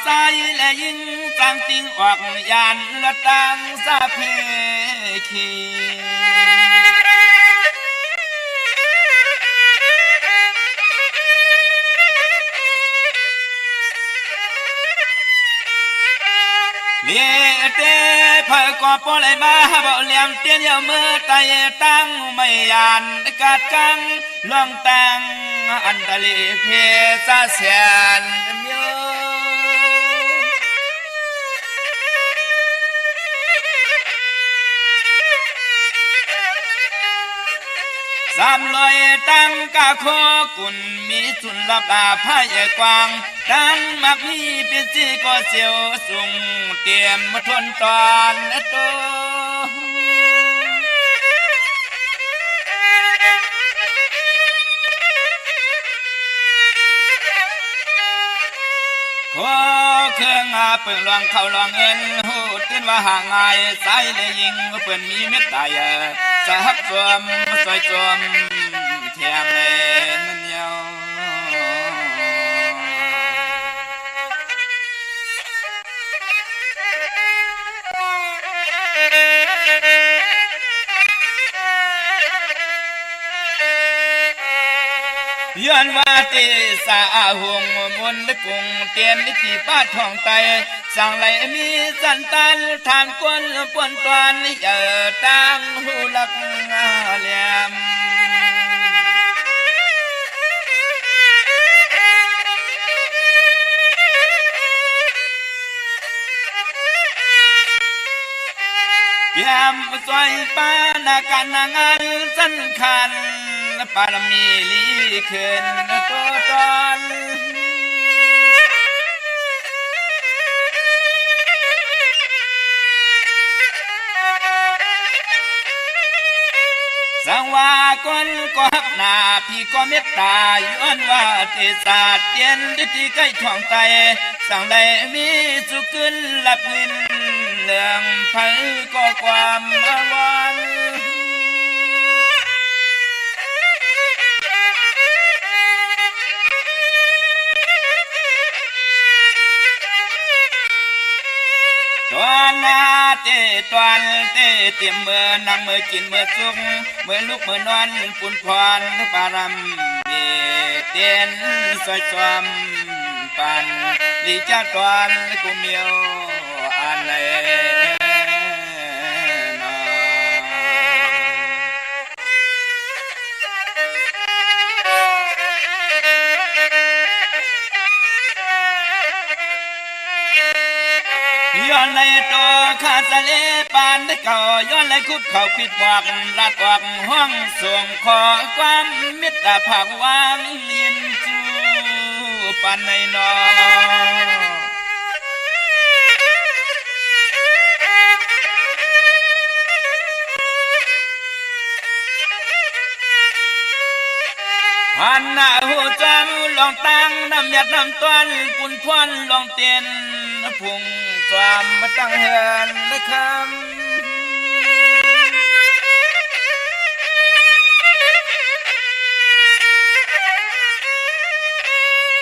สายและยิงจังติงออกยานละตังสะเพคีเลี้ยเต้เพื่อก่อปล่อยมาบ่เลี้ยงเตี้ยเมื่อไตตั้งไม่ยานกัดกังลองตังอันตะลีเพซาเสียนเมียวสามลอยตั้งกะโคกุนมีสุนลับอาพายกวางดันมักมีเป็นสีก็เสียวสุงเตรียมมาทนตอนโตขอเครื่องอาเปิ่งลองเข้าลองเงินหูตื่นว่าห่างไงสายเลยยิงเปิ่นมีเม็ดตายจะหักจวมซอยจวมเทียมเลยนั่นเดียวย้อนว่าติสาหงมนต์กุงเตียนลิขิป้าทองไตสั่งไหลมีสันตันทานกวนปวนตวนตั้งหูลักเหลี่ยมยามซอยปานาการนางานสันคันปารมีลีขึ้นตัวตอนสังว่าคนก็หักหน้าพี่ก็เมตตาย้อนว่าเทศาเตียนดิที่ใกล้ท้องไตสั่งได้มีสุขึ้นหลับลินเรื่องไผก็ความอาวรตอนนาเตตอนเตเตรียมเมื่อนั่งเมื่อกินเมื่อจุกเมื่อลุกเมื่อนอนปุ่นพรปารำเตียนสวยจอมปันลีจ้าตอนกูเมียวอันเลยย้อนในตัวข้าสะเลปานได้เก่าย้อนในคุดเขาปิดบอกลัดออกห้องส่งขอความมิตรภาพวางยินจูปานในนอหันหน้าหูจังลองตั้งน้ำหยัดน้ำต้นปุ่นพวนลองเตียนพุ่งความมาตั้งเฮือนได้คำ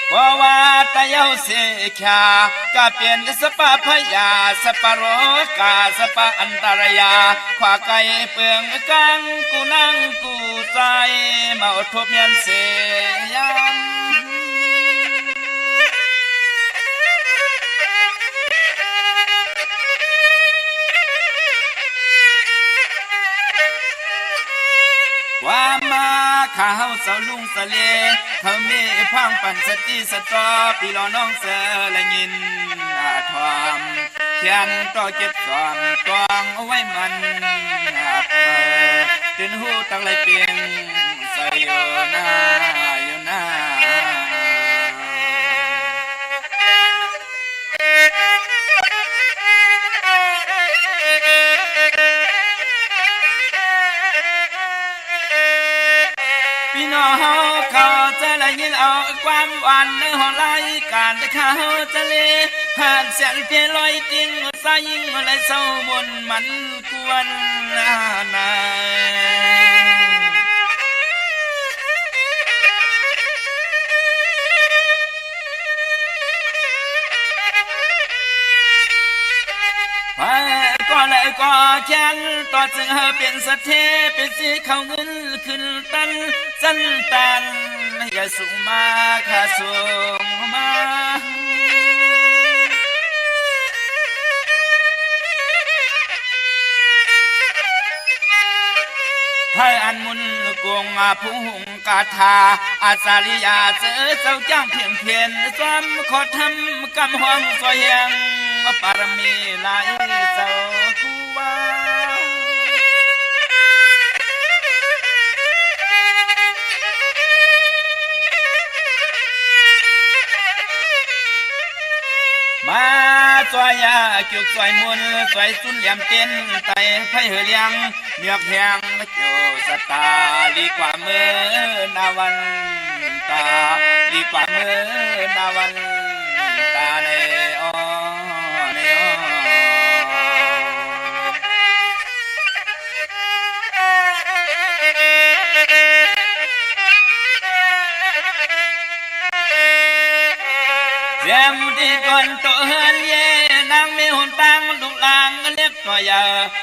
เพราะว่าตะเยาเสียขาก็เปลี่ยนสปาพยาสปาโรกาสปาอันตรายาขวาไก่เปลืองกังกูนั่งกูใจมาอดทบยันเสียมความมาข้าวเสาลุงสะเลเขามีพังปั่นสติสตอปีรอน้องเสือและยินทอมเขียนต่อเก็บสอนตวงเอาไว้มันตื่นหูตั้งไรเปียงใส่อยู่หน้าอยู่หน้าพี่น้องเขาจะละยินเอาความหวานในห้องรายการเขาจะเลผ่านเสียงเพียลอยติ้งสายยิงอะไรเศร้าบนมันกวนนา ค ก็แค้นต่อจึงเป็นสะเทเป็นสีเขาเงินขึ้นตันสั้นตันอย่าสูงมาข้าสูงมาให้อันมุนกวงผู้หุงกาธาอาสาริยาเจอเจ้าจ้างเพียงเพียนซ้ำขอทำกำห้องซอยยังปารมีลายเจ้าคูวามาซอยยาจุกซอยมุนซอยสุนเหลี่ยมเต้นไตไฟเหือเลี้ยงเมียกแพงโจสตาลีกว่าเมื่อนาวันตาลีกว่าเมื่อนาวันตาเนอเนอเสียมที่ก่อนตัวเฮียนเย่นางมีหุ่นตังลูกหลางเล็กตัวใหญ่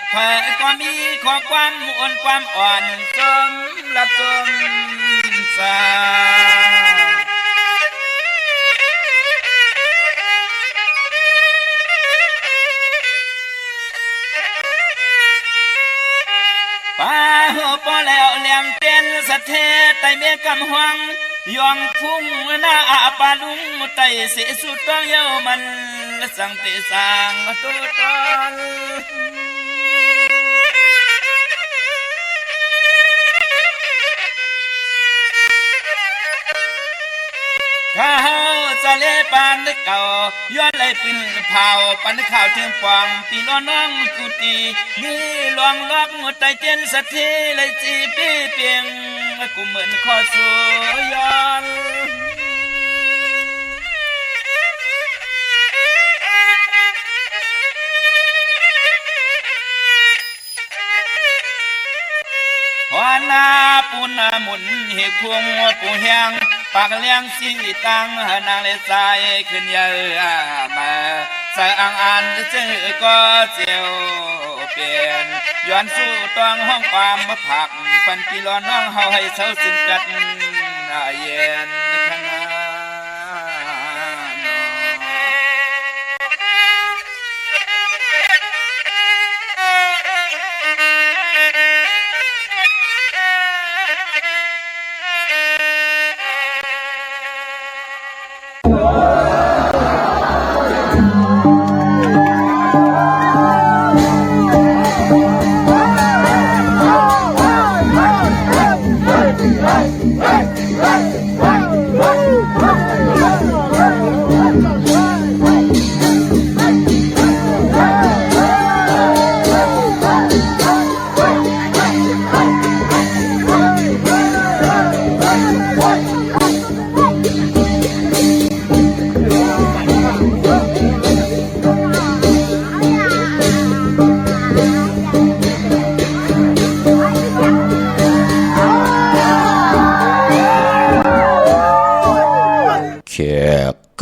เพื่อก็มีขอความมุ่นความอ่อนจมละจมสาป้าหัวปอแล้วเลี้ยงเป็นสะเทไตเมียกำหวังยองพุ่งหน้าอาปาลุงไตเสียสุดต้องเย้ามันสังเตสังตุตอนข้าวจะเล่ปานเก่าย้อนเลยปิ่นเผาปันข่าวถึงปองปีน้องน้องกุตีมีลวงล็อกหมดใจเจนสะเทเลยจีปีเปียงกูเหมือนขอสวยย้อนหัวหน้าปูนาหมุนเหกพวงปูแหงปากเลี้ยงสีตังนางเลสายขึ้นเยอะมาใส่อ่างอันเจอก็เจียวเปลี่ยนย้อนสู้ต้องห้องความมาผักปันปีร้อนน้องเฮาให้เศร้าสิ้นกัดเย็นขนาด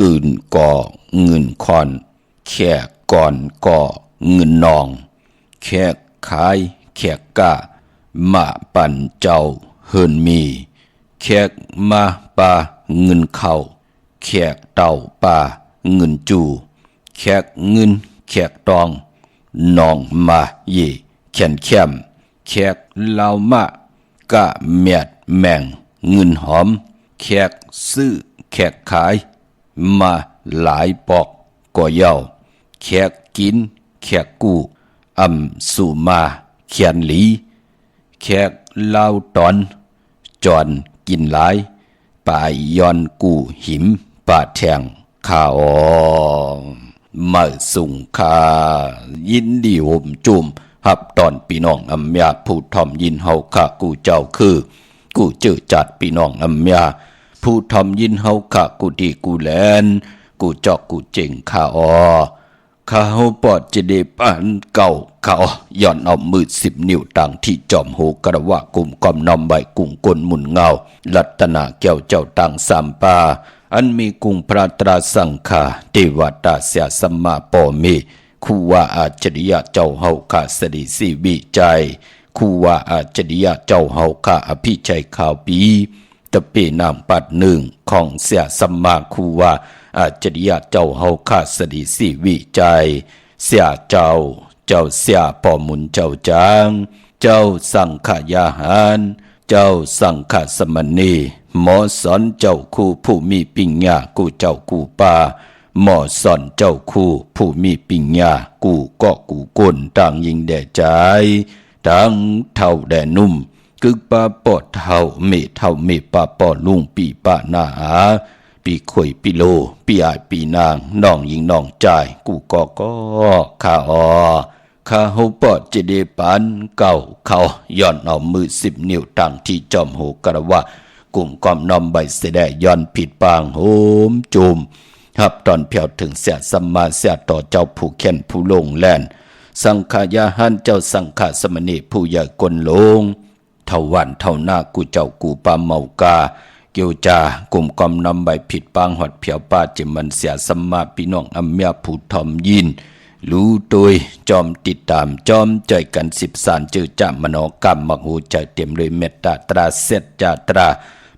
กึ่นก่อเงินคอนแขกก่อนก่อเงินนองแขกขายแขกกะมาปั่นเจ้าเฮินมีแขกมาปาเงินเข้าแขกเต่าปาเงินจูแขกเงินแขกตองนองมาเย่แขนแคมแขกเหล่ามากะเมียดแมงเงินหอมแขกซื้อแขกขายมาหลายปอกก่อเย้าแขกกินแขกกู้อำสู่มาเขียนหลีแขกเล่าตอนจอนกินหลายป่ายย้อนกู้หิมป่าแทงข้าอมาสุ่งคายินดีห่มจุ่มหับตอนพี่น้องอำยาผู้ทอมยินเฮาข้ากูเจ้าคือกูเจอจัดพี่น้องอำยาผู้ทอมยินเฮาข้ากูดีกูแลนกูจอกกูเจ๋งข้าอข้าเฮาปอดจะได้ปานเก่าข้าย้อนเอามือ10 นิ้วต่างที่จอมโหกระว่ากุมกอมนอมใบกุ้งกลหมุนเงาลัตนาแก้วเจ้าต่างสามปาอันมีกุ้งพระตราสังฆาเทวตาเสียสัมมาปอมี ครูว่าอาจริยะเจ้าเฮาข้าสดิสิวิจัยครูว่าอาจริยะเจ้าเฮาข้าอภิชัยข่าวปีตะเปนามปัดหนึ่งของเสียสัมมาครูว่าอาจริยะเจ้าเฮาข้าสดิสิวิจัยเสียเจ้าเสียปอมุนเจ้าจางเจ้าสังขยาหารเจ้าสังฆสมณีหมอสอนเจ้าคู่ผู้มีปิญญากูเจ้ากูปาหมอสอนเจ้าคู่ผู้มีปิญญากูก็กูก้นต่างยิงแด่ใจทั้งเท่าแด่นุ่มกึกปาปอดเท่าเมปาปอลุงปีปาหน้าหาปีข่อยปีโลปีอายปีนางน้องยิงน้องใจกูก็ข้าข้าหูปอดจะได้ปานเก่าเขาย้อนเอามือ10 นิ้วตั้งที่จอมหูกระว่ากุ่มกอมนอมใบเสดย้อนผิดปางโหมจุมหับตอนเพียวถึงเสียสัมมาเสียต่อเจ้าผู้แค้นผู้ลงแล่นสังขายาหันเจ้าสังฆสมณีผู้ใหญ่กลลงเท่าวันเท่าหน้ากูเจ้ากูปาเมากาเกี่ยวจากลุ่มกอมนำใบผิดปางหอดเพียวป้าจิมันเสียสัมมาพี่น้องอัมเมียผู้ทอมยินรู้โดยจอมติดตามจอมใจกัน10 สารจือจามโนกรรมมหูใจเต็มเลยเมตตาตราเสจจาตรา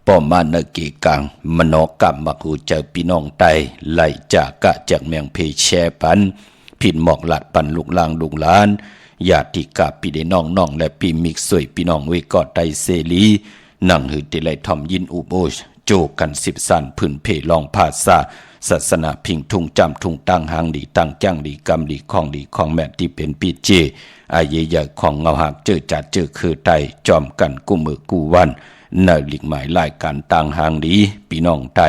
ป้อมานกีกังมโนกรรมมหูใจพี่น้องไตไหลจากกะจากเมียงเพแชปันผิดหมอกหลัดปันลูกลางลูกหลานญาติกาพี่ได้น้องและพี่มิกสวยพี่น้องเวกอดไตเสลีนั่งหือติไลทอมยินอุโบชโจกัน10 สารพื้นเพลองภาษาศาสนาพิงทุงจำทุงตั้งหางดีตั้งจ้างดีกรรมดีของแม่ที่เป็นปีเจอายใหญ่ของเงาหักเจอจัดเจอคือไตจอมกันกู้มือกู้วันเนยหลีกหมายรายการตั้งหางดีพี่น้องไต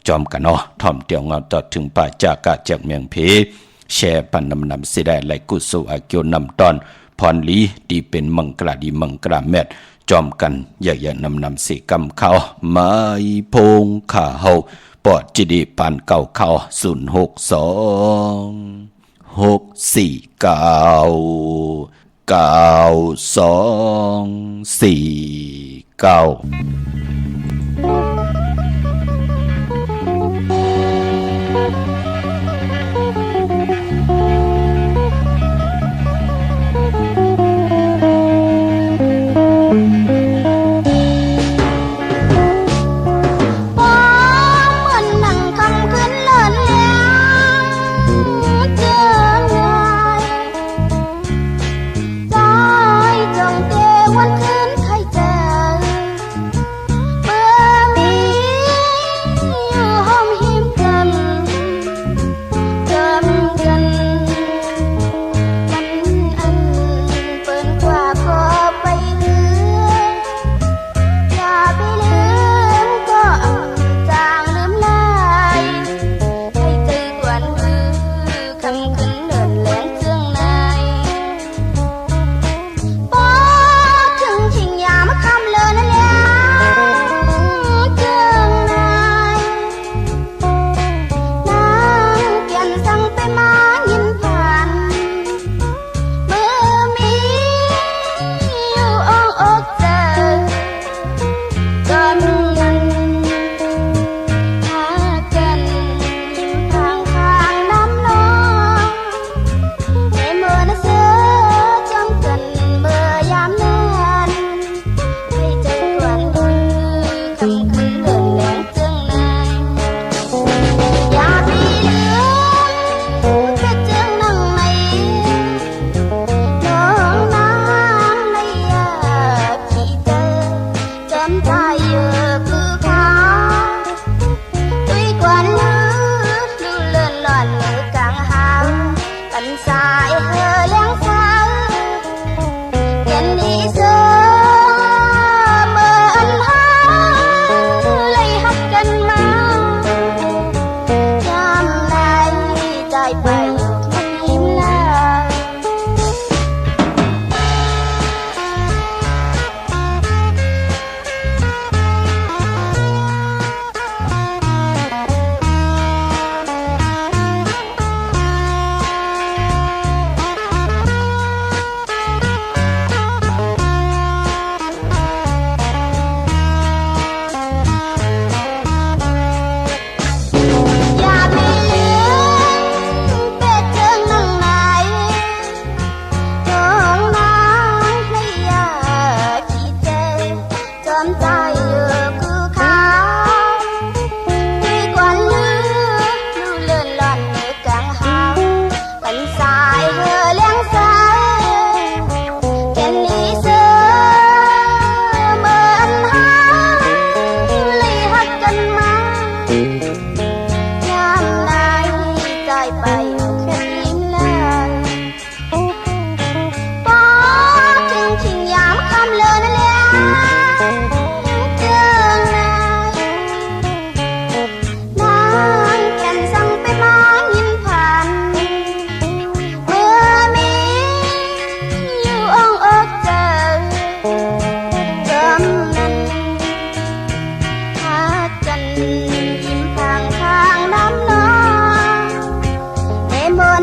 จอมกันถ่อมเตียวเงาต่อถึงป่าจากาจากเมียงเพแช่ปันนำเสดไหลกุศลอาเกียวนำตอนพรลีดีเป็นมังกราดีมังกราแมดจอมกันอย่านำเสกำเขาไม้พงขาเฮาปอดจิดีปานเก่าเข้า06246499249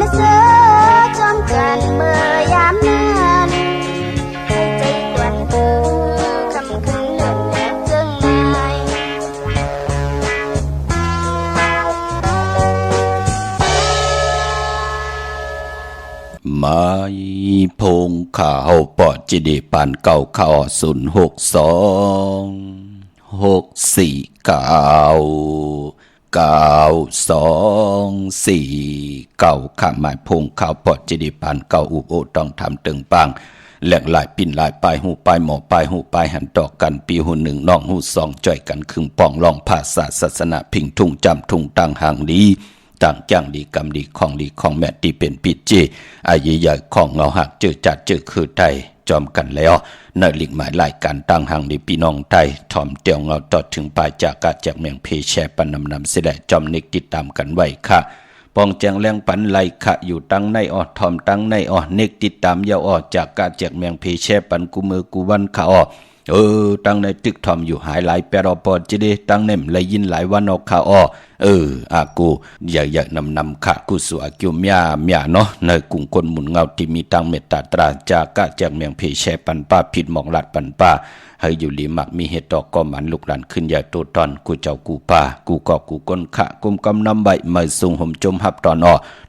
นะเสอจอมกันเมื่อยามนั้นให้ใจกวนคำคืนเลิศแล้วเจิงนายมาพงข่าวปอจิเดปานเก่าข่าว062649624ข้าหมายพงข่าวปอจิเดปานเก่าอุบโอต้องทำตึงปังแหลกหลายปิ่นหลายปลายหูปลายหมอปลายหูปลายหันตอกกันปีหูหนึ่งน้องหูสองจ่อยกันครึ่งป่องลองภาษาศาสนาพิงทุ่งจำทุ่งตังห่างดีต่างจ้างดีกรรมดีของแม่ที่เป็นปิดเจอายุใหญ่ของเงาหักเจอจัดเจอคือไทยจอมกันแล้วในหลิกหมายรายการตั้งห่างในพี่น้องไทยถ่อมเตียวเงาต่อถึงปลายจากกาจากเมืองเพแชปันนำเสด็จจอมนิกติดตามกันไว้ค่ะปองแจงแรงปันไหลขะอยู่ตั้งในถ่อมตั้งในเนกติดตามยาวจากกาจากเมืองเพแชปันกูมือกูวันขะตั้งในตึกถ่อมอยู่หายหลายแปรปอจิเดตั้งเน่มเลยยินหลายวันขะอากูอย่านำขะกูสู่อากิวเมียเนาะในกรุงคนหมุนเงาที่มีตังเมตตาตราจากกะจากเมืองเพแชปันป้าผิดหมองหลัดปันป้าให้อยู่ลีมักมีเหตุต่อก็มันลูกหลานขึ้นใหญ่โตตอนกูเจ้ากูป่ากูก็กูก้นขะกุมกำนำใบมาส่งห่มจมหับตอน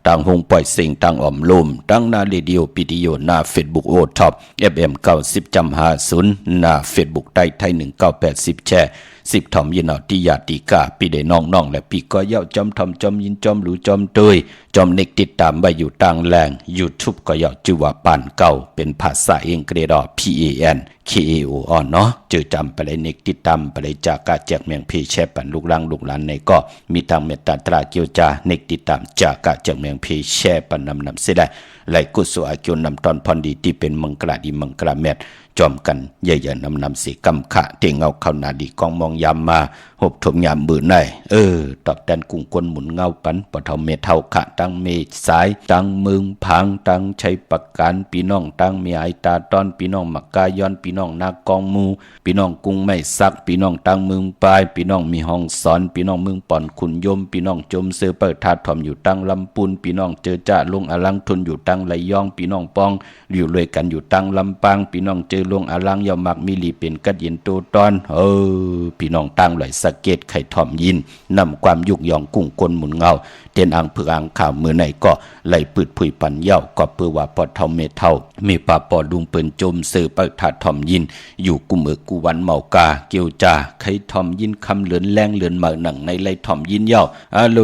ต่างหงปล่อยสิ่งต่างอ่อมลุ่มตั้งหน้าเรดิโอปิดิโอหน้าเฟซบุ๊กโอท็อป FM 90.50หน้าเฟซบุ๊กไทย1980แชร์10ถ่อมยินเอาติยาติกาปีได้น้องและปีก็เย้าจอมถ่อมจอมยินจอมหรูจอมเตยจอมเน็กติดตามไว้อยู่ต่างแรง YouTube ก็เย้าชื่อว่าปานเก่าเป็นภาษาอังกฤษPANKAO เนาะจือจำไปเลยเน็กติดตามไปเลยจากกาแจกเมืองเพแชปันลูกหลานในก็มีทางเมตตาตราเกียวจาเน็กติดตามจากกาแจกเมืองเพแชปันนำเสียได้ไหลกุศลอากิวนำตอนพรดีที่เป็นมังกราดีมังกราเมตจอมกันใหญ่ๆนำสีกำขะเตียงเงาเข้านาดีกองมองยามมาหบถมยามมือในตอบแทนกุ้งคนหมุนเงาปันปะเทาเมเท่าขะตั้งเมสายตั้งมึงพังตั้งใช้ประกันพี่น้องตั้งเมียไอตาตอนพี่น้องมักกายอนพี่น้องนากองมูพี่น้องกุ้งไม่ซักพี่น้องตั้งมึงปลายพี่น้องมีห้องสอนพี่น้องมึงป่อนขุนยมพี่น้องจมเสือเปิดถาดถ่อมอยู่ตั้งลำปูนพี่น้องเจอจ่าลงอลังทุนอยู่ตั้งไหลยองพี่น้องปองอยู่เลยกันอยู่ตั้งลำปางพี่น้องเจอลงอลังยาวมักมีลีเป็นกัดเย็นโตตอนพี่น้องตั้งไหลสะเก็ดไข่ถ่อมยินนำความยุกยองกุ้งคนหมุนเงาเตียนอังเผืออังข่าวมือไหนก็ไหลปืดผุยปันเย้าก็เพื่อว่าปอดเท่าเมเท่ามีป่าปอดุงเปิ่นจมเสือเปิดถาดถ่อมยินอยู่กุมกูวันเมากาเกียวจ่าไข่ถ่อมยินคำเหลือนแรงเหลือนเหมือหนังในไหลถ่อมยินเย้าโล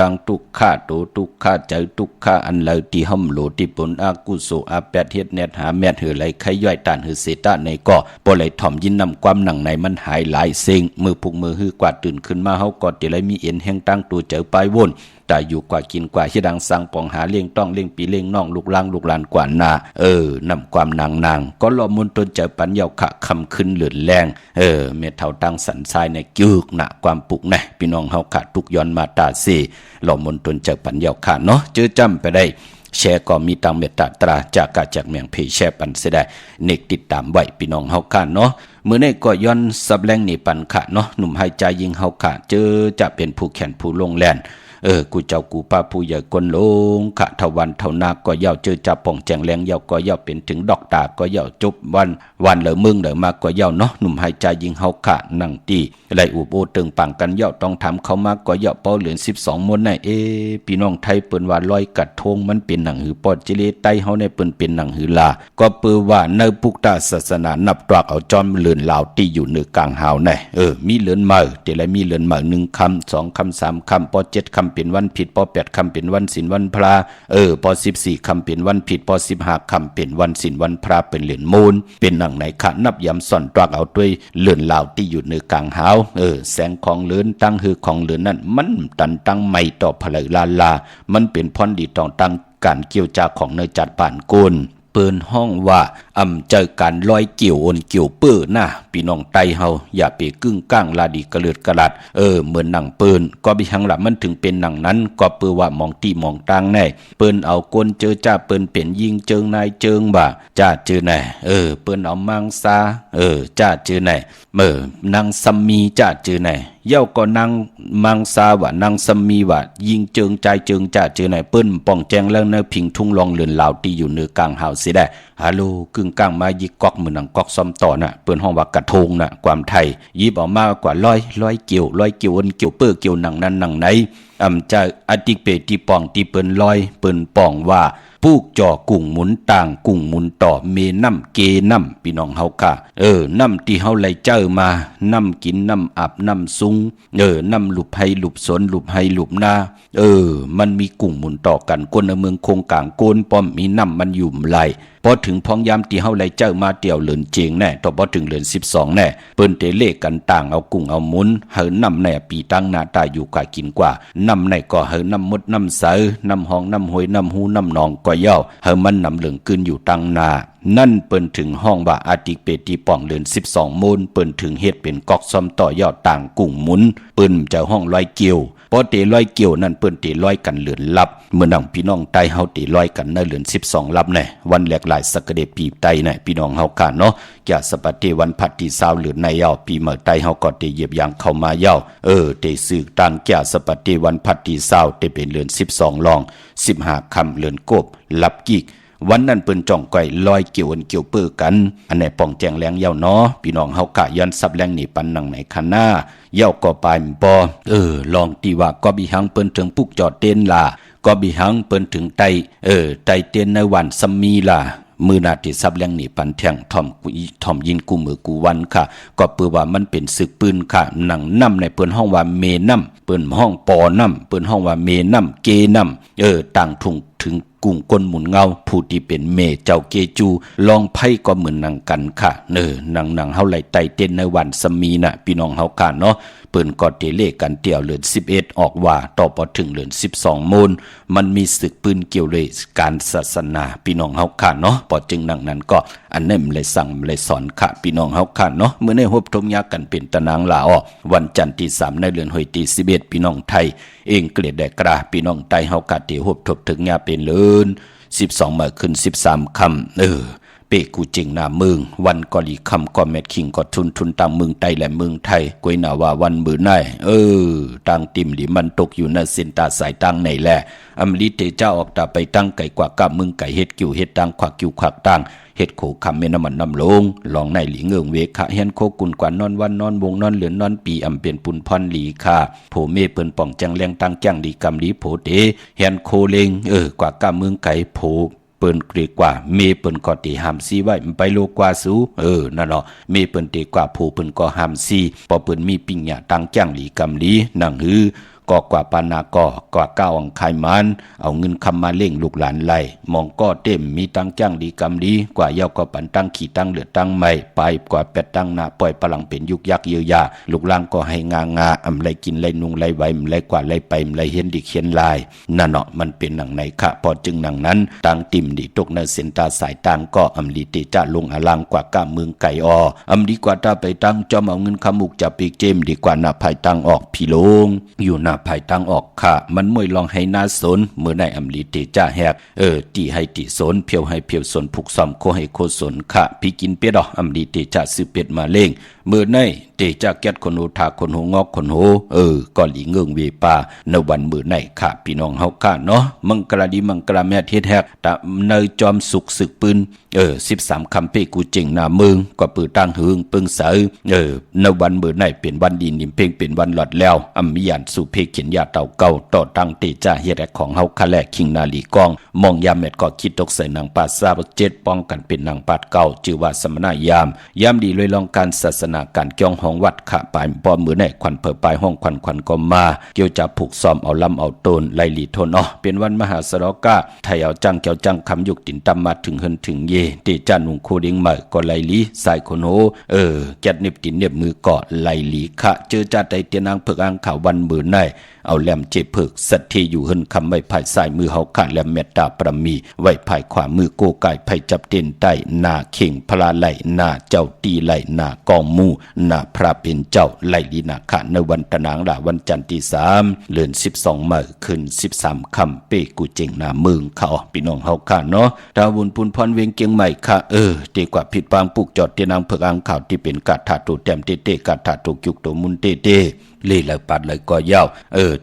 ตังทุกข้าโตทุกข้าใจทุกข้าอันเลยที่ห่มโหลที่ปนอากุโสอาแปดเฮ็ดเน็ดหาแมดหือไหลไขย่อยตานหือเสตาในก็บ่ไหลถ่อมยินนำความหนังในมันหายหลายเซ็งมือพุกมือหือกว่าตื่นขึ้นมาเฮาก็ติไหลมีเอ็นแห่งตั้งตัวเจอปลายวนแต่อยู่กว่ากินกว่าเฮ็ดดังสังปองหาเลี้ยงต้องเลี้ยงปีเลี้ยงน้องลูกหลานกว่านานำความนางก็รอมุนตนเจอปัญญาขะคำขึ้นเหลือนแรงเมเท่าตั้งสันทรายในจึกหนะความปุกแน่พี่น้องเฮาขาดทุกย้อนมาตาเสหล่อมนตนเจอปัญญาขาเนาะเจอจำไปได้แชร์ก็มีตังเมตตาตราจากกาจากเมืองเพแชปันเสได้เนกติดตามไว้พี่น้องเฮาขาเนาะมื้อนี้ก็ย้อนสับแรงนี่ปันขะเนาะหนุ่มหายใจยิงเฮาขาเจอจะเป็นผู้แข่นผู้ลงแลนกูเจ้ากูป้าผู้ใหญ่กนลงขะทวันเท่านาก็เย้าเจอจับป่องแจงแรงเย้าก็เย้าเป็นถึงดอกตาก็เย้าจุบวันเหลือมึงเหลือมาก็เย้าเนาะหนุ่มหายใจยิงเฮาขะนั่งตีไหลอุบโอตึงปังกันเย้าต้องทำเข้ามาก็เย้าเป้าเหลือ12ม้วนในพี่น้องไทยเปิ้นว่าลอยกัดทงมันเป็นหนังหือปอดจิเลไตเฮาในเปิ้นเป็นหนังหือลาก็เปิ้นว่าในพุกตาศาสนานับตรากเอาจอมเลือนลาวที่อยู่เหนือกลางหาวในมีเลือนมาแต่ละมีเลือนมา1คำ2คำ3คำปอ7คำเป็นวันผิดปอ8คำเป็นวันศีลวันพระปอ14คำเป็นวันผิดปอ15คำเป็นวันศีลวันพระเป็นเหรียญมูลเป็นหนังไหนขะนับยำซ่อนตรักเอาด้วยเลือนลาวที่อยู่เหนือกลางหาวแสงของเลือนตั้งหือของเลือนนั้นมันตันตั้งไม่ต่อพลายลามันเป็นพรดีต่อตั้งการเกี่ยวจาของเนจัดป่านกุลเปิ้นห้องว่า เจอการลอยเกี่ยวโอนเกี่ยวเปื้อนะพี่น้องไตเฮาอย่าไปกึ่งก้างลาดีกระเลือดกระลัดเหมือนหนังเปิ้นก็บิหังละมันถึงเป็นหนังนั้นก็เปื้อว่ามองตีมองตังแน่เปิ้นเอาก้นเจอจ้าเปิ้นเป็นยิงเจิงนายเจิงบ่าจ้าเจอแน่เปิ้นเอามังซาจ้าเจอแน่นางซัมมีจ้าเจอแน่เย้าก็นางมังซาว่านางซัมมีว่ายิงเจิงใจเจิงจ้าเจอแน่เปิ้นป้องแจงแล้วเนพิงทุ่งลองเลือนลาวที่อยู่เหนือกลางหาวสิได้ฮัลโหลกึ่งกลางมายิกกอกมือหนังกอกซ้อมต่อน่ะเปิ้นห้องว่ากระทงน่ะความไทยยิบออกมากว่าร้อยเกี่ยวอันเกี่ยวเปื้อเกี่ยวหนังนั้นหนังไหนจะอติเปติปองตีเปิ้นลอยเปิ้นปองว่าปูกจ่อกุ้งหมุนต่างกุ้งหมุนต่อเมน้ำเกน้ำพี่น้องเฮาค่ะน้ำที่เฮาไหลเจอมาน้ำกินน้ำอาบน้ำซุงน้ำหลุบให้หลุบสนหลุบให้หลุบนามันมีกุ้งหมุนต่อกันก้นเมืองคงกลางโกนป้อมมีน้ำมันอยู่ไหลพอถึงพ้องยามที่เฮาไหลเจอมาเตี่ยวเหลือนเจงแน่ต่อพอถึงเหลือน12แน่เปิ้นเตเลกันต่างเอากุ้งเอาหมุนเฮาน้ำในปีตั้งหน้าตาอยู่กว่ากินกว่าน้ำในก็เฮาน้ำมดน้ำใสน้ำหองน้ำห้วยน้ำหูน้ำหนองก็เย้าเฮามันน้ำเหลืองขึ้นอยู่ตั้งหน้านั่นเปิ้นถึงห้องว่าอาติเปตีป่องเหลือน12มูลเปิ้นถึงเฮ็ดเป็นกอกซ้อมต่อยอดต่างกุ้งหมุนเปิ้นจะห้องลอยเกี่ยวพอเตลอยเกี่ยวนั่นเปิ้นเตลอยกันเหลือนลับเมื่อนังพี่น้องไตเฮาเตลอยกันในเหลือน12ลับแน่วันแหลกหลายสักกะเดปีไตแน่พี่น้องเฮาค่ะเนาะจะสปะเตวันพัดที่20เหลือนในยาวปีเมื่อไตเฮาก็เตเหยียบยางเข้ามายาวเตสึกต่างแก่สปะเตวันพัดที่20เตเป็นเหลือน12ลอง15คำเหลือนกบลับกิกวันนั้นเปิ้นจ่องก้อยลอยเกี่ยวอันเกี่ยวเปื้อกันอันไหนป้องแจงแรงเย้าเนาะพี่น้องเฮากะยันซับแรงนี่ปันนังไหนคันหน้าเย้าก็ปายบ่ลองตีว่าก็บิหังเปิ้นถึงปุกจอดเต้นล่ะก็บิหังเปิ้นถึงไตไตเต้นในวันซัมมีล่ะมือนาที่ซับแรงนี่ปันแทงทอมยินกูมือกูวันค่ะก็เปื้อว่ามันเป็นศึกปืนค่ะหนังน้ำในเปิ้นห้องว่าเมน้ำเปิ้นห้องปอน้ำเปิ้นห้องว่าเมน้ำเกน้ำต่างทุ่งถึงกุ้งก้นหมุนเงาผู้ที่เป็นเมเจ้าเกจูลองไพ่ก็เหมือนนังกันค่ะหนังเฮาไหลไตเต้นในวันสมีน่ะพี่น้องเฮาค่ะเนาะเปิ้นก็เตเลกันเตี่ยวเหลือน11ออกว่าต่อพอถึงเหลือน12มูลมันมีศึกปืนเกี่ยวเลยการศาสนาพี่น้องเฮาค่ะเนาะพอจึงหนังนั้นก็อันนั้นเลยสั่งเลยสอนค่ะพี่น้องเฮาค่ะเนาะเมื่อในฮบทมยากันเป็นตะนางลาออกวันจันทร์ที่3ในเดือนหอยที่11พี่น้องไทยเองเกลียดแดกราพี่น้องไตเฮากะเตฮบทบถึงยาเป็นเลิน12มาขึ้น13คำเปกูจริงหน้าเมืองวันกอลีคำก็แมทคิงก็ทุนต่างเมืองไทยและเมืองไทยกวยนาว่าวันมือไหนต่างติ่มหลีมันตกอยู่ในเส้นตาสายตั้งไหนแหละอมลิเตเจ้าออกตาไปตั้งไก่กว่ากับเมืองไก่เฮ็ดกิ่วเฮ็ดตังขวักกิ่วขวักตังเฮ็ดโขคำเมน้ำมันน้ำลงลองในหลีเงืองเวขะเฮียนโคกุนกว่านอนวันนอนวงนอนเหลือนนอนปีอำเป็นปุนพรหลีค่ะโผเมเปิ้นป่องจังแรงตังจังดีกำลีโผเตเฮียนโคเลงกว่ากับเมืองไก่โผเปิ้นเกรกว่าเมเปิ้นก็ตีหามซีไว้ไปโลกว่าสูนั่นเนาะเมเปิ้นเตกว่าโผเปิ้นก็หามซีพอเปิ้นมีปิญญาตังจังหลีกำลีนั่งหือก็กว่าปานาก็กว่าก้าวอังไขมันเอาเงินคำมาเล่งลูกหลานไล่มองก็เต็มมีตังจ้างดีกำดีกว่าเย้าก็ปันตั้งขี่ตั้งเหลือตั้งใหม่ไปกว่าเป็ดตั้งหน้าปล่อยพลังเป็นยุกยักเยียวยาลูกหลานก็ให้งอำไรกินไรนุงไรไว้ไรกว่าไรไปไรเห็นดิเขียนลายนั่นเนาะมันเป็นหนังไหนค่ะพอจึงหนังนั้นตังติ่มดีตกในเส้นตาสายตังก็อำลีเตจะลงอลังกว่าก้าเมืองไก่อำดีกว่าถ้าไปตั้งจอมเอาเงินขมุกจะปีกเจมดีกว่าหน้าภายตั้งออกพี่ลงอยู่หน้าภายตั้งออกค่ะมันมวยลองให้นาสนเมื่อในอำลีเตจ้าแหกตีให้ตีสนเพียวให้เพียวสนผูกซ้อมโคให้โคสนค่ะพี่กินเป็ดอำลีเตจ้าซื้อเป็ดมาเล่งเมื่อในเตจ้าแก๊ดคนโหทาคนโหงอกคนโหก็หลีเงืองเวปาในวันมื้อในค่ะพี่น้องเฮาค่ะเนาะมังกรดีมังกรแม่เทศแฮกตะในจอมสุกศึกปืน13คำเปกูเจงหน้าเมืองก็ปือตั้งหึงปึงเสในวันมื้อในเป็นวันดีนิมเพ่งเป็นวันหลอดแล้วอำมียานสุเพเขียนยาเต่าเก่าต่อตั้งเตจ้าเฮ็ดของเฮาคะแลคิงนาลีกองมองยามเม็ดก็คิดตกใส่นางปาซาบ7ป้องกันเป็นนางปาดเก่าชื่อว่าสมณยามดีเลยลองการศาสนาการเกี่ยวห้องวัดขะปายป้อมมื้อในควันเผอปลายห้องควันก็มาเกี่ยวจะผูกซ้อมเอาลำเอาโตนไลลีทนเป็นวันมหาสรกะไทยเอาจังเกี่ยวจังคำยุกตินตำมาถึงเฮินถึงเยเตจ้านุงโคดิงใหม่ก็ไลลีสายคนโหแกดเน็บตินเน็บมือเกาะไลลีขะเจอจ้าไตเตียนางเพิกอังข่าววันมื้อใน เอาแหลมเจเพิกสัตเทอยู่หึนคำไว้ภายซ้ายมือเฮาขาดแหลมเมตตาปรมีไว้ภายขวามือโกไก่ไผจับเด่นใต้หน้าเข่งพลาไหลหน้าเจ้าตีไหลหน้ากองมูหน้าพระเป็นเจ้าไหลลีนาคะในวันตะนางละวันจันทร์ที่3เดือน12มื้อขึ้น13ค่ำเป้กูเจงหน้าเมืองเขาพี่น้องเฮาขาเนาะดาวุนพุนพรเวียงเกียงใหม่ค่ะดีกว่าผิดบางปุกจอดที่นางเพิกอังข่าวที่เป็นกาถาตุแต้มเตๆกาถาตุยุกโตมุนเตๆเลยเลยปัดเลยก็ยาว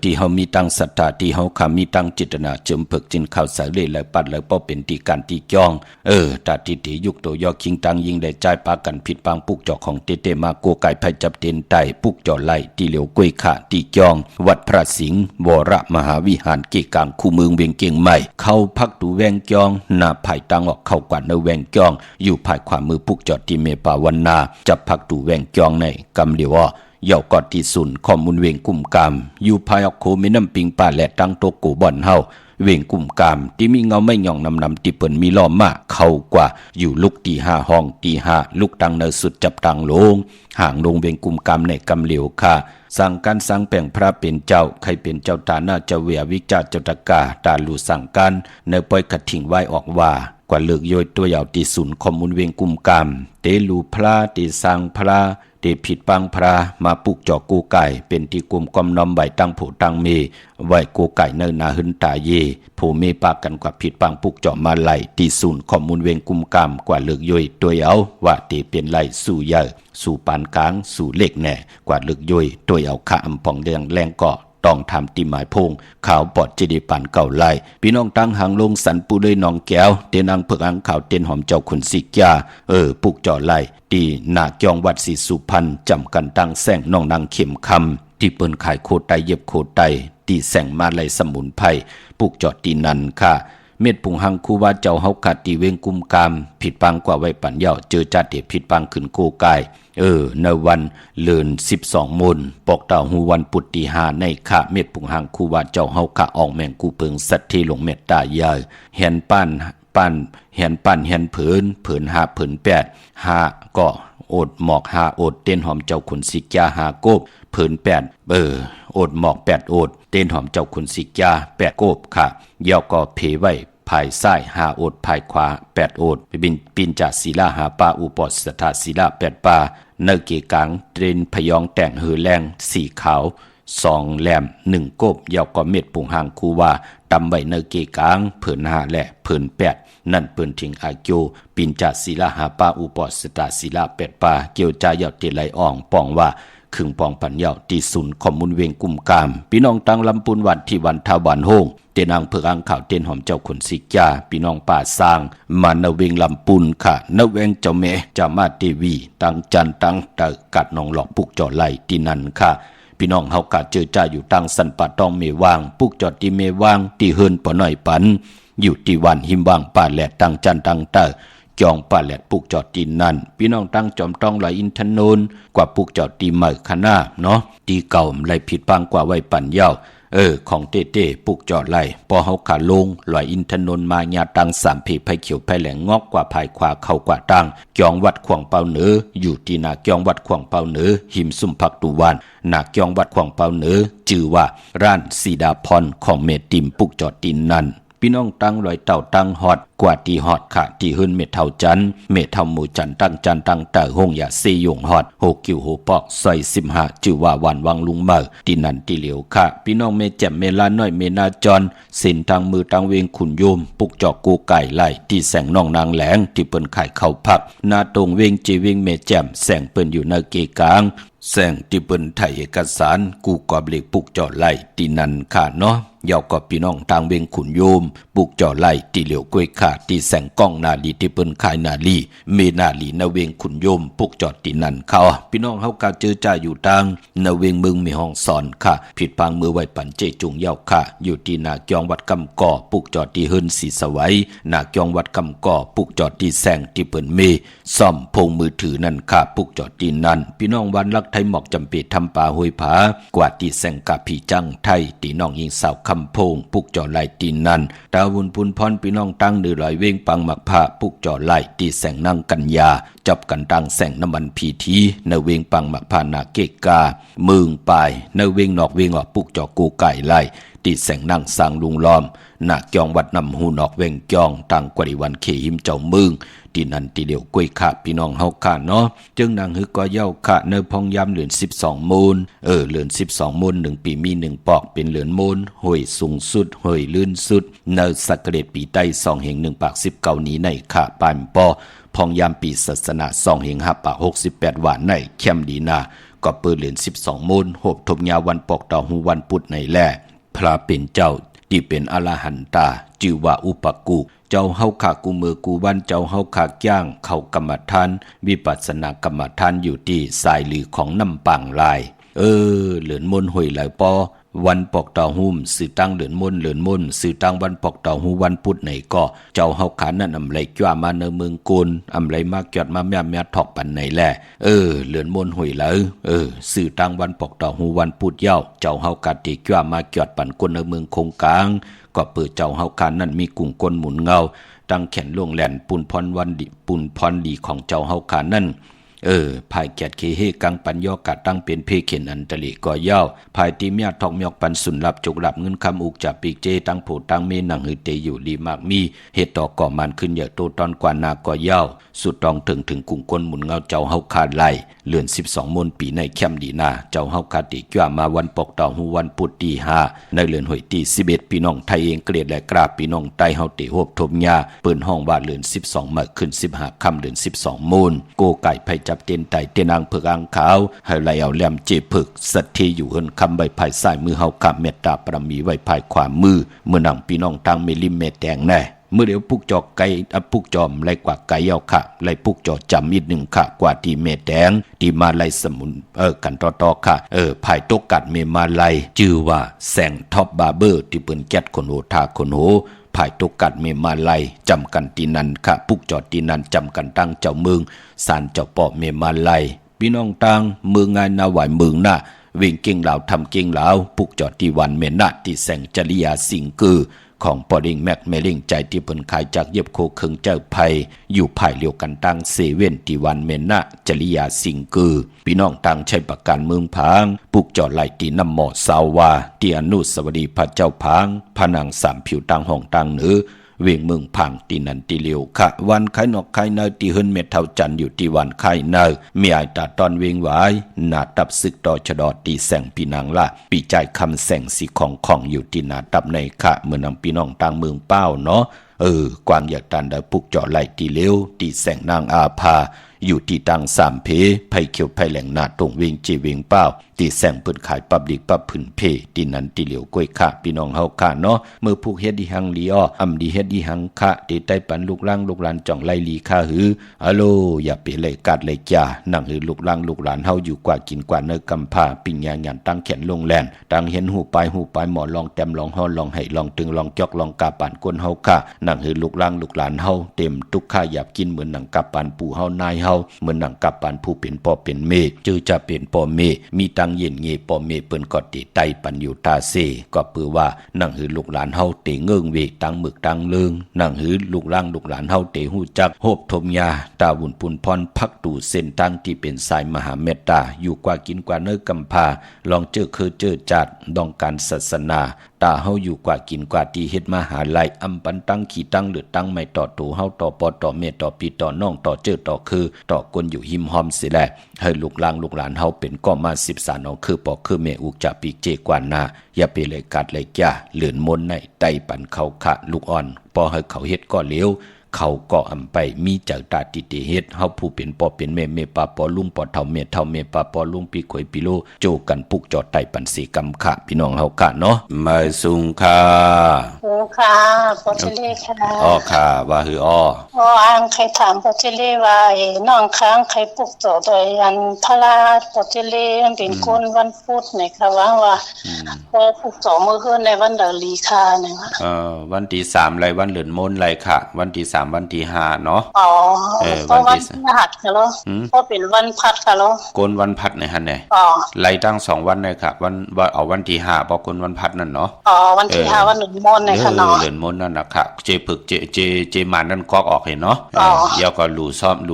ที่เฮามีตั้งศรัทธาที่เฮาขามีตั้งจิตนาเจิมเพิกจินข้าวสายเลยเลยปัดเลยป้อเป็นที่การที่จ้องตาทิติยุกโตยอคิงตังยิงได้ใจปากันผิดบางปุกจอของเตๆมาโกไก่ไผจับเต็นใต้ปุกจอไหลที่เหลียวกล้วยขาที่จ้องวัดพระสิงห์วรมหาวิหารเกกลางคู่เมืองเวียงเกียงใหม่เข้าพักดูแวงจองหน้าไผ่ตังออกเข้ากว่าในแวงจองอยู่ภายขวามือปุกจอที่เมปาวันนาจับพักดูแวงจองในกำเดียวเย่ากอดที่สุนข้อมูลเวงกุ่มกามอยู่ภายออกโคมีน้ำปิงป่าและตั้งโตกูบ่อนเฮาเวงกุ่มกามที่มีเงาไม่หย่องนำที่เปิ่นมีล้อมมาเข้ากว่าอยู่ลุกตี5ห้องตี5ลุกตังเนสุดจับตังลงห่างลงเวงกุ่มกามในกำเหลียวค่ะสั่งการสั่งแป่งพระเป็นเจ้าใครเป็นเจ้าตาหน้าเจ้าเวียวิจาเจ้าตะกาตาลูสั่งการในปล่อยขัดทิ้งไว้ออกว่ากว่าเลือกโยยตัวยาวที่สุนข้อมูลเวงกุ่มกามเตลูพระเตสังพระเตผิดปังพระมาปุกจอกูไก่เป็นที่กุมกอมนอมใบตั้งผู้ตั้งเมไว้กูไก่เนินนาหึนตาเยผู้เมปากันกว่าผิดปังปุกจอมาไหลที่ศูนย์ข้อมูลเวงกุมกามกว่าเลือกย่อยตัวเอาว่าเตเป็นไหลสู่ใหญ่สู่ปานกลางสู่เล็กแน่กว่าเลือกย่อยตัวเอาข้าอำปองแดงแรงเกาะต้องทำติหมายพงขาวปอดเจดีปันเก่าไล่พี่น้องตั้งหางลงสันปูเลยนองแก้วเตนางเพิกอังข่าวเตนหอมเจ้าขุนสิกยาปุกจ่อไล่ตีหน้าจองวัดศรีสุพรรณจำกันตั้งแสงน้องนางเข็มคำที่เปิ้นขายโคไตเย็บโคไตตีแสงมาไล่สมุนไพรปุกจ่อตีนันค่ะเม็ดปุงหังคูว่าเจ้าเฮากัดตีเวงกุมกามผิดปังกว่าไว้ปัญญาเจอจัดเดผิดปังขึ้นโกกายในวันเลือน12มนปอกเต่าหูวันปุตติหาในขะเม็ดปุงหังคูว่าเจ้าเฮาขะออกแมงกูเปิงสัตว์ที่ลงเม็ดตายายแหนปั้นแหนเผิน5เผิน8 5ก็โอดหมอก5โอดเต้นหอมเจ้าขุนสิกยา5โกบเผิน8โอดหมอก8โอดเต้นหอมเจ้าขุนสิกยา8โกบค่ะยาวก็เพไว้ภายซ้าย5โอดภายขวา8โอดปินจากศิลาหาปาอุปสถาศิลา8ปาเนเกกลางเตรนพยองแต่งหือแรงสีขาว2แหลม1โกบยาวก็เม็ดปุงหางคูว่าตำไว้เนเกกลางเผิน5และเผิน8นั่นเปิ้นถิงอาโยปินจากศิลาหาปาอุปสถาศิลา8ปาเกี่ยวจายาวเตไหลอ่องป้องว่าขึงปองปัญญาที่ศูนย์ข้อมูลเวงกุมกามพี่น้องตั้งลำปุนวันที่วันทาวันโฮงเตนางเพิกอังข่าวเตนหอมเจ้าขุนสิกยาพี่น้องป่าสร้างมาเนเวงลำปุนค่ะเนเวงเจ้าแม่จามาเทวีตั้งจันตั้งตะกัดนองหลอกปุกจอไหลที่นั่นค่ะพี่น้องเฮากะเจอจ้าอยู่ตั้งสันป่าตองเมวางปุกจอดที่เมวางที่เฮินปอน้อยปันอยู่ที่วันหิมวางป่าแหลตั้งจันตั้งเตอจองป่าแหลดปุกจอดตีนั่นพี่น้องตั้งจอมต้องลอยอินทนนกว่าปุกจอดตีใหม่ขนาเนาะตีเก่าไหลผิดปังกว่าไว้ปั่นเย้าของเต้ปุกจอดไหลพอเฮาขาลงลอยอินทนนมาญาตัง3ผีไผเขียวไผแหลงงอกกว่าภายขวาเข้ากว่าตั้งจองวัดขวางเปาเหนืออยู่ที่หน้าจองวัดขวางเปาเหนือหิมซุ่มผักตุวันหน้าจองวัดขวางเปาเหนือจื่อว่าร้านสีดาพรของเมติมปุกจอดตีนั่นพี่น้องตั้งลอยเต่าตั้งฮอดกว่าตีฮอดค่ะที่หื้นเม็ดเท่าจันเม็ดเท่าหมูจันตั้งจันตั้งแต่ห้องยาซียงฮอดโหกิวโหปอกซอย15จื่อว่าวันวังลุงเมอที่นั่นที่เหลียวค่ะพี่น้องเมแจ่มเมลาน้อยเมนาจรเส้นทางมือทางเวงขุนโยมปุกจอกกูไก่ไล่ที่แสงน้องนางแหลงที่เปิ้นไข่เข้าพักนาตรงเวงจีเวงเมแจ่มแสงเปิ้นอยู่ในเกกลางแสงที่เปิ้นไทยเอกสารกูกอบเหล็กปุกจอไล่ที่นั่นค่ะเนาะยาวกับพี่น้องทางเวงขุนโยมปุกจอไล่ที่เหลียวกล้วยขาที่แสงกล้องนาลีที่เปิ้นขายนาลีเมนาลีนาเวงขุนโยมปุกจอดที่นั่นเขาพี่น้องเฮากะเจอจ่าอยู่ทางนาเวงเมืองมีห้องสอนค่ะผิดพังมือไว้ปันเจจุงยาวค่ะอยู่ที่นาจองวัดกำก่อปุกจอดที่เฮิรนสีสวัยนาจองวัดกำก่อปุกจอดที่แสงที่เปิ้นเมซ่อมพงมือถือนั่นค่ะปุกจอดที่นั่นพี่น้องวันลัก ไทยหมอกจำปีทำป่าห้วยผากว่าตีแสงกะพี่จังไทยตีน้องยิงสาวคำโพงปุกจ่อไหลตีนันดาวุนพุนพรพี่น้องตั้งดือลอยเว้งปังหมักผ้าปุกจ่อไหลตีแสงนั่งกันยาจับกันดังแสงน้ำมันพีทีในเวงปังหมักผ้านาเกกามึงปายในเวงนอกเวงออกปุกจ่อกูไก่ไหลตีแสงนั่งสร้างลุงล้อมหนักยองวัดนำหูนอกเวงยองต่างกว่าดิวันเขหิมเจ้ามึงตีนันตีเดียวกล้วยขาพี่น้องเฮาขาเนาะจึงนางฮึกก็เย้าขาเนพองยำเหลือน12มูลเหลือน12มูล1ปีมี1ปอกเป็นเหลือนมูลห้วยสูงสุดห้วยลื่นสุดเนสักเกรดปีใต้2แห่ง1ปาก19นี้ในขาปานปอพองยำปีศาสนา2แห่ง5ปาก68หวานในแคมดีนาก็เปิดเหลือน12มูลโหบทบยาวันปอกดอกหูวันพุธในแลพระเป็นเจ้าที่เป็นอรหันตาชื่อว่าอุปกุเจ้าเฮาขากูมือกูวันเจ้าเฮาขาย่างเข้ากรรมฐานวิปัสสนากรรมฐานอยู่ที่สายลือของน้ำปังลายเหลือนมนห่วยไหลปอวันปอกเต่าหุ่มสื่อตั้งเหลือนมนสื่อตั้งวันปอกเต่าหูวันพุธไหนก็เจ้าเฮาขานั่นอำไรจ้ามาเนเมืองกุลอำไรมากจอดมาแม่ถอกปันไหนแลเหลือนมนห่วยไหลสื่อตั้งวันปอกเต่าหูวันพุธเย้าเจ้าเฮากาติจ้ามาจอดปันกุลในเมืองคงกลางก็เปิดเจ้าเฮาขานั่นมีกุ่งก้นหมุนเงาตั้งแขนล่วงแหลนปุนพรวันดิปุนพรดีของเจ้าเฮาขานั่นภายแกดเคเฮกังปัญญอกาตั้งเป็นเพเข็นอันตลิก่อย่าวภายตีเมียทอกมยอกปันสุนลับจุกหลับเงินคำอุกจับปีกเจตั้งโผตั้งเมนังหือเตอยู่ลีมากมีเหตุต่อก่อมันขึ้นอย่าโตตอนกว่านาก่อย่าวสุดตองถึงกุ่งก้นหมุนเงาเจ้าเฮาขาดไหลเลือน12มนปีในแคมดีนาเจ้าเฮาคาติจ้ามาวันปอกเต่าหูวันพุธที่5ในเลือนหวยที่11พี่น้องไทยเองเกลียดและกราบพี่น้องไต้เฮาเตโฮบทบยาเปิ้นห้องว่าเลือน12มาขึ้น15ค่ำเลือน12มูลโกไก่ไผจับเต้นไตเต้นางเผือกอ่างขาวให้ไหลเอาแหลมเจผึกสัตทีอยู่เฮินคำใบภายซ้ายมือเฮากับเมตตาปรมีไว้ภายขวามือเมื่อนังพี่น้องตั้งเมลิมเมแดงแน่เมื่อเดี๋ยวปุกจอไก่ปุกจอมไล่กว่าไก่เย้าค่ะไล่ปุกจอจำอีกหนึ่งค่ะกว่าที่เมแดงที่มาไล่สมุนกันต่อค่ะภายตกกัดเมมาไล่ชื่อว่าแสงท็อปบาร์เบอร์ที่เปิ้นแก๊ดคนโหทาคนโหภายตกกัดเมมาไล่จำกันตีนันค่ะปุกจอตีนันจำกันตั้งเจ้าเมืองสารเจ้าปอเมมาไล่พี่น้องตังเมืองงานนาไหวเมืองน่ะวิ่งเก่งเหล่าทำเก่งเหล่าปุกจอดที่วันเมนะที่แสงจริยาสิงคือของปอดิงแม็กเมลิงใจที่เพิ่นขายจากเย็บโคเคิงเจ้าไผ่อยู่ภายเลียวกันตั้งเซเว่นที่วันเมนะจริยาสิงคือพี่น้องตังใช้ประกันเมืองพางปุกจอดไหลตีน้ำหมอสาวาที่อนุสวดีพระเจ้าพางพระนางสามผิวตังห้องตังเหนือเวียงเมืองพังตีนันตีเลียวค่ะวันไข่นอกไข่เนยตีเฮินเม็ดเท่าจันอยู่ที่วันไข่เนยมีไอตาตอนเวียงไว้หนาตับซึกต่อชดอตีแสงปีนางละปีใจคำแสงสีของอยู่ที่หนาตับในค่ะเมื่อนำพี่น้องต่างเมืองเป้าเนาะกวางอยากตันได้ปุกเจาะไหลตีเลี้ยวตีแสงนางอาภาอยู่ที่ตังสามเพไผ่เขียวไผ่แหลงนาตรงเวียงจีเวียงเป้าตีแสงเปิดขายปับดิกปับผืนเพตีนันตีเหลียวกล้วยค่ะพี่น้องเฮาค่ะเนาะเมื่อผูกเฮ็ดดีหังลีอ้ออำดีเฮ็ดดีหังค่ะตีใต้ปันลูกล่างลูกหลานจ่องไล่ลีค่ะหือฮัลโหลอย่าไปเลยกัดเลยจ้านั่งหือลูกล่างลูกหลานเฮาอยู่กว่ากินกว่าเนื้อกำพาปิญญาญาณตั้งแขนลงแลนตั้งเห็นหูปลายหมอลองแต้มลองฮ้อลองให้ลองตึงลองจอกลองกาปานก้นเฮาค่ะนั่งหือลูกล่างลูกหลานเฮาเต็มทุกข้าหยาบกินเหมือนหนังกับปานปู่เฮานายเฮาเหมือนหนังกับปานผู้เป็นพ่อเป็นเมจือจะเป็นพ่อเมมีตังเย็นเงพ่อเมเปิ้นก็ติไตปันอยู่ตาเซก็ปือว่านั่งหือลูกหลานเฮาเตเงิงเวตังมึกตังเลิงนั่งหือลูกล่างลูกหลานเฮาเตฮู้จักโฮบทมยาตาวุ่นปุนพรพักตู่เส้นทางที่เป็นสายมหาเมตตาอยู่กว่ากินกว่าเนื้อกำพาลองเจอจัดดองการศาสนาตาเฮาอยู่กว่ากินกว่าที่เฮ็ดมหาลัยอำปันตั้งขี้ตั้งหรือตั้งไม่ต่อตูเฮาต่อปอต่อเมต่อปีต่อน้องต่อเจอต่อคือต่อคนอยู่หิมหอมสิแลให้ลูกหลานเฮาเป็นก็มา13เอาคือปอคือแม่อุกจะปีเจกว่านาอย่าไปเลยกัดเลยจ้าเหลือนมนในไตปันเขาขะลูกอ่อนพอให้เขาเฮ็ดก็เลี้ยวเขาก็อำไปมีจากตาติเตเฮ็ดเฮาผู้เป็นปอเป็นแม่ปาปอลุงปอเฒ่าแม่ปาปอลุงปีข่อยปีโลโจกันปุกจอดไตปันสีกำค่ะพี่น้องเฮากะเนาะมาสุงค่ะโอ้ค่ะพอเทเลค่ะอ้อค่ะว่าคืออ้ออังใครถามพอเทเลว่าน้องค้างใครปุกจอดโดยอันพระราชพอเทเลมันเป็นคนวันพุธนี่ค่ะว่าพอปุกจอดมื้อคืนในวันดาลีค่ะนี่วันที่3ไรวันเหลือนมนไรค่ะวันที่3 3วันที่5เนาะอ๋อวั วัน ที่ ที่หัดค่ะ咯ก็เป็นวันพัดค่ะ咯โกนวันพัดในหั่นแหละอ๋อไล่ตั้ง2วันเลยค่ะวันเอาวันที่5บ่โกนวันพัดนั่นเนาะอ๋อวันที่5วันหนึ่งมนต์ในค่ะเนาะเดือนมนต์นั่นน่ะค่ะเจผึกเจมานั่นกอกออกเห็นเนาะเดี๋ยวก็หลู่ซ้อมห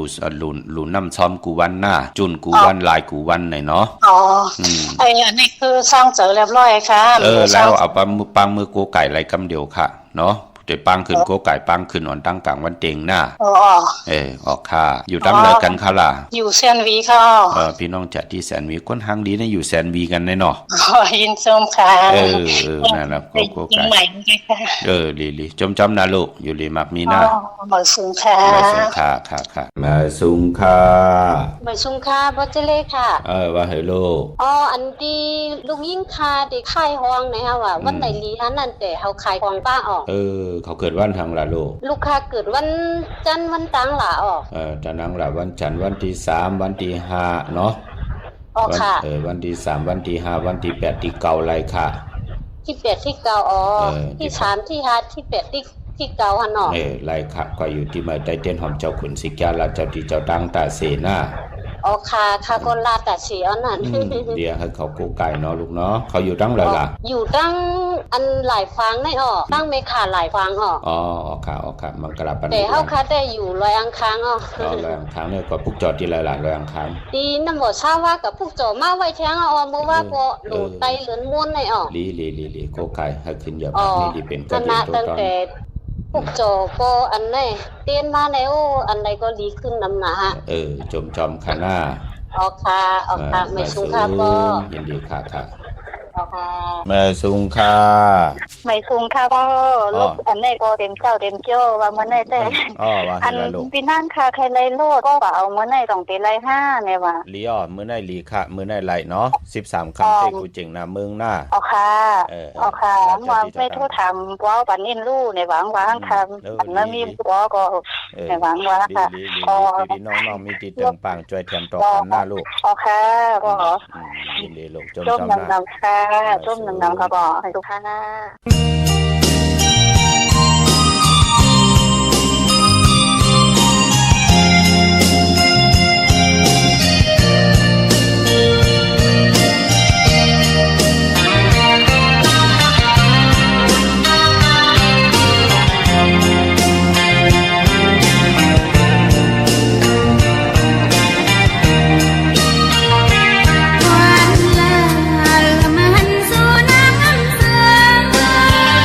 ลู่น้ำซ้อมกูวันหน้าจุนกูวันลายกูวันไหนเนาะอ๋ออันนี้คือสร้างเจอเรียบร้อยค่ะแล้วเอาปังมือโกไก่ไรกำเดียวค่ะเนาะเดี๋ยวปังขึ้นโกไก่ปังขึ้นอ่อนตั้งกลางวันเต็งหน้าออกค่ะอยู่ตั้งเลยกันค่ะล่ะอยู่แซนวีค่ะพี่น้องจัดที่แซนวีคนทางดีนะอยู่แซนวีกันแน่เนาะยินชมค่ะนั่นแหละโกไก่ลีจำนะลูกอยู่ลีมักมีหน้ามาสุงค่ะมาสุงค่ะมาสุงค่ะบ่เจเลค่ะว่าเฮโลอันที่ลูกยิ่งคาที่ขายห้องนะคะว่าวันไหนลีฮันนั่นแต่เฮาขายของป้าออกเขาเกิดวันทางละลูกค้าเกิดวันจันทร์วันตังหล่าออกจะนังละวันจันทร์วันที่3วันที่5เนาะค่ะวันที่3วันที่5วันที่8ที่9ไรค่ะที่8ที่9ที่3ที่5ที่8ที่9หั่นเนาะไรค่ะก็อยู่ที่มาใต้เต้นหอมเจ้าขุนสิกาลาเจ้าที่เจ้าดังตาเสนาค่ะก็ลาแต่เสียนั่นเดี๋ยวให้เขากู้ไก่เนาะลูกเนาะเขาอยู่ตั้งเลยล่ะอยู่ตั้งอันหลายฟังได้ตั้งไม่ขาดหลายฟังค่ะมันกระปันแต่เฮาค่ะได้อยู่ลอยอังคารลอยอังคารเนี่ยก็พวกจอดที่หลายๆลอยอังคารดีนำบ่ทราบว่ากับพวกจอมาไว้แท้งบ่ว่าบ่หลูไตเหลือนม้วนได้ลีกู้ไก่ให้ขึ้นอย่านี่ดีเป็นก็ดีตั้งแต่พวกโจก็อันไหนเตียนมาแล้วอันใดก็ดีขึ้นนำหนาจอมคณะค่ะไม่สูงค่ะก็ยินดีค่ะแม่สุงค่ะไม่สุงค่ะก็ลูกอันนี้ก็เต็มเจ้าเต็มเจ้าว่ามื้อนี้แต่อันพี่นั่นค่ะใครไล่โลดก็เอามื้อนี้ต้องไปไล่5เนี่ยว่าลีมื้อนี้ลีค่ะมื้อนี้ไล่เนาะ13คำเต็กูเจ๋งนะเมืองหน้าค่ะว่าไม่โทรถามว่าปันนินรู้ในหวังว่าคำอันนั้นมีบ่ก็ในหวังว่าค่ะดีน้องๆมีติดตึงปังช่วยแถมต่อกันหน้าลูกค่ะก็ยินดีลูกจมน้ำค่ะต้มน้ำค่ะบอกให้ทุกท่านนะวันละมันสู่น้ำเสือ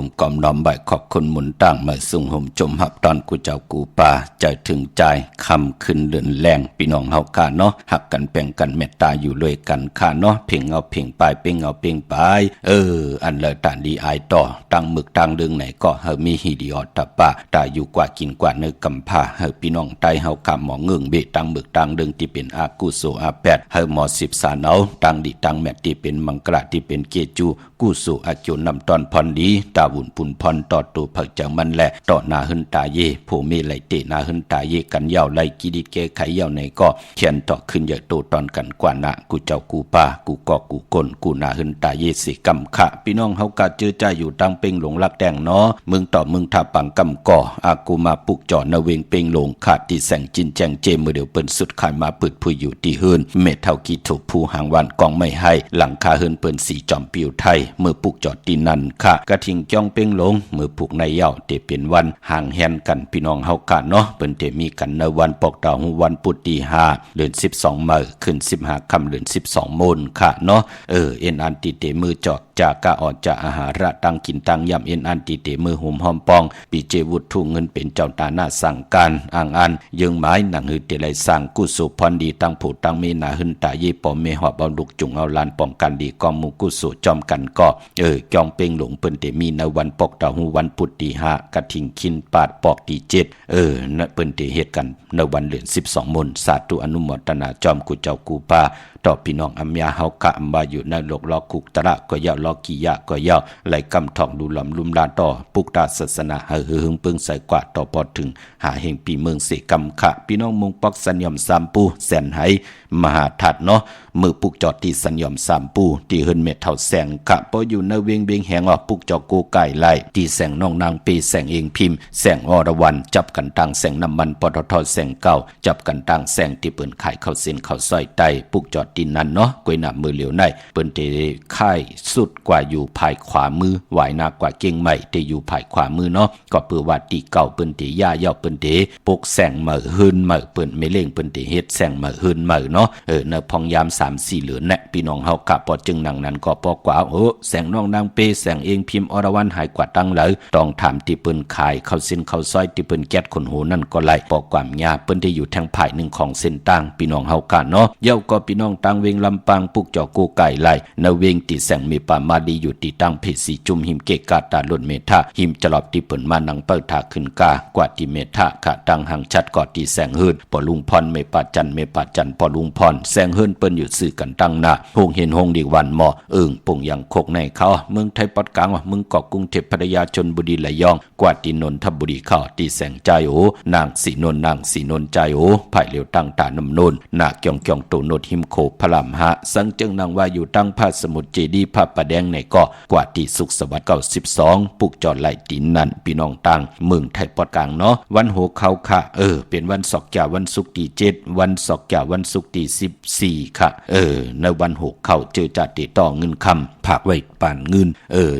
มกอมน้อมใบขอบคุณหมุนตั้งมาสุ่งห่มจมหับตอนกูเจ้ากูป่าใจถึงใจคำขึ้นเลื่อนแรงพี่น้องเฮาค่ะเนาะหักกันแบ่งกันเมตตาอยู่เลยกันค่ะเนาะเพ่งเอาเพ่งไปเพ่งเอาเพ่งไปอันเลยตานดีอายต่อตั้งหมึกตั้งเรื่องไหนก็เฮามีฮิดิออตตะปะตาอยู่กว่ากินกว่าเนื้อกำพาเฮาพี่น้องใต้เฮาคำหมอเงืองเบตั้งหมึกตั้งเรื่องที่เป็นอากุโสอาแปดเฮาหมอ10สาเนาตั้งดิตั้งแมตที่เป็นมังกรที่เป็นเกจูกุโสอาจุนำตอนพรดีตาวุ่นปุ่นพรต่อตัวผักจังมันแหละต่อนาหึนตาเยผู้มีไหลเตนาหึนตาเยกันยาวไหลกิดิเกไขยาวในก็เขียนต่อขึ้นใหญ่โตตอนกันกว่านะกูเจ้ากูป่ากูกอกูกลกูนาหึนตาเยสิกำขะพี่น้องเฮากะเจอใจอยู่ตังเป่งหลงลักแดงเนาะมึงต่อมึงทาปังกำก่ออากูมาปุกจ่อนาเวงเป่งหลงขาดที่แสงจินแจงเจมือเดียวเปิ้นสุดขายมาปึดผู้อยู่ที่หืนเม็ดเท่ากีถูกผู้หางวันกองไม่ให้หลังคาหืนเปิ้นสีจอมปิวไทยมือปุกจอดตีนันค่ะกระทิงจ้องเป่งหลงมือปุกในเย้าเตเป็นวันห่างแหนกันพี่น้องเฮากะเนาะเปิ้นเตมีกันในวันปกดาววันปุตติ5เดือน12มื้อขึ้น15ค่ำเดือน12โมงค่ะเนาะเอ็นอันติเตมือจอดจากกะออดจากอาหาระตังกินตังยำเอ็นอันติเตมือหุมหอมปองปีเจวุฒุเงินเป็นเจ้าตาหน้าสั่งการอ่างอันยังหมายหนังหือเตไลสั่งกุสุพรดีตังผูตังเมนาหึนตาเยปอมเมหอบเอาลุกจุงเอาลานป้องกันดีกองมุกุสุจอมกันก็จองเป่งหลงเปิ้นเตมีในวันปกดาววันพุตติ5กะทิงคินปาดปอกที่7นะเปิ้นเตเฮ็ดกันในวันเดือน12มนสาธุอนุโมทนาจอมกุเจ้ากูปาต่อพี่น้องอัมยาเฮากะอัมบาอยู่ในโลกลอกุกตระก็ยาวลอกิยะก็ยาวไหลกำทองดูหลอมลุมลานต่อปุกตาศาสนาหึงปึงใส่กว่าต่อพอถึงหาแห่งปีเมืองเสกำขะพี่น้องมุงปอกสัญญอมสามปูแสนไหมหาทัดเนาะมือปุกจอดที่สัญญอมสามปูที่เฮินเม็ดเท่าแสงขะพออยู่ในเวียงเบียงแหงออกปุกจอโกไก่ไล่ที่แสงน้องนางปีแสงเองพิมพ์แสงอรวันจับกันต่างแสงน้ำมันปตทแสงเก่าจับกันต่างแสงที่เปิ้นขายเข้าเส้นเข้าซอยไตปุกจอดดินนั้นเนาะกวยหน้ามือเหลียวในเปิ้นเตค่ายสุดกว่าอยู่ภายขวามือไหวหน้ากว่าเก่งใหม่เตอยู่ภายขวามือเนาะก็เปื้อว่าตีเก่าเปิ้นเตย่าเย้าเปิ้นเตปกแสงเหมือหืนเหมือเปิ้นไม่เล่งเปิ้นเตเฮ็ดแสงเหมือหืนเหมือเนาะเนพองยาม3-4เหลือแน่พี่น้องเฮากะพอจึงนังนั้นก็ปอกว่าแสงน้องนางเปแสงเองพิมพ์อรวรรณหายกว่าตั้งเหลอต้องถามที่เปิ้นขายเข้าเส้นเข้าซอยที่เปิ้นแก๊สคนโหนั่นก็ไล่ปอกความยาเปิ้นได้อยู่ทางภายหนึ่งของเส้นต่างพี่น้องเฮากะเนาะเย้าก็พี่น้องต่างเวงลำปางปุกจอโกไก่ไล่นเวงติแสงมีปามาดีอยู่ที่ตั้งเพสีจุมหิมเกกาตาลุนเมทะหิมจลอบที่เปิ้นมานังเปิดถาขึ้นกากว่าที่เมทะกะตั้งหังชัดกอดที่แสงหืนปอลุงพรเมปาจันปอลุงพรแสงหืนเปิ้นอยู่สื่อกันตั้งหน้าหงเห็นหงดีวันหมอปุ่งยังโคกในเขาเมืองไทยปอดกลางเมืองเกาะกรุงเทพพัทยาชลบุรีระยองกว่าที่นนทบุรีเข้าที่แสงใจนางสีนนใจภายเหลียวตั้งตานำนนนาเกี่ยงโตโนดหิมโคพลามหะสังจึงนางว่าอยู่ตั้งพระสมุทรเจดีย์พระประแดงในเกาะกว่าที่สุขสวัสดิ์92ปุกจอดไหลตีนนั่นพี่น้องตั้งเมืองไทยปอดกลางเนาะวันโหเขาค่ะเป็นวันศอกแก่วันศุกร์ที่7วันศอกแก่วันศุกร์ที่14ค่ะในวันโหเขาเจอจัดติต่อเงินคำผักไว้ป่านเงิน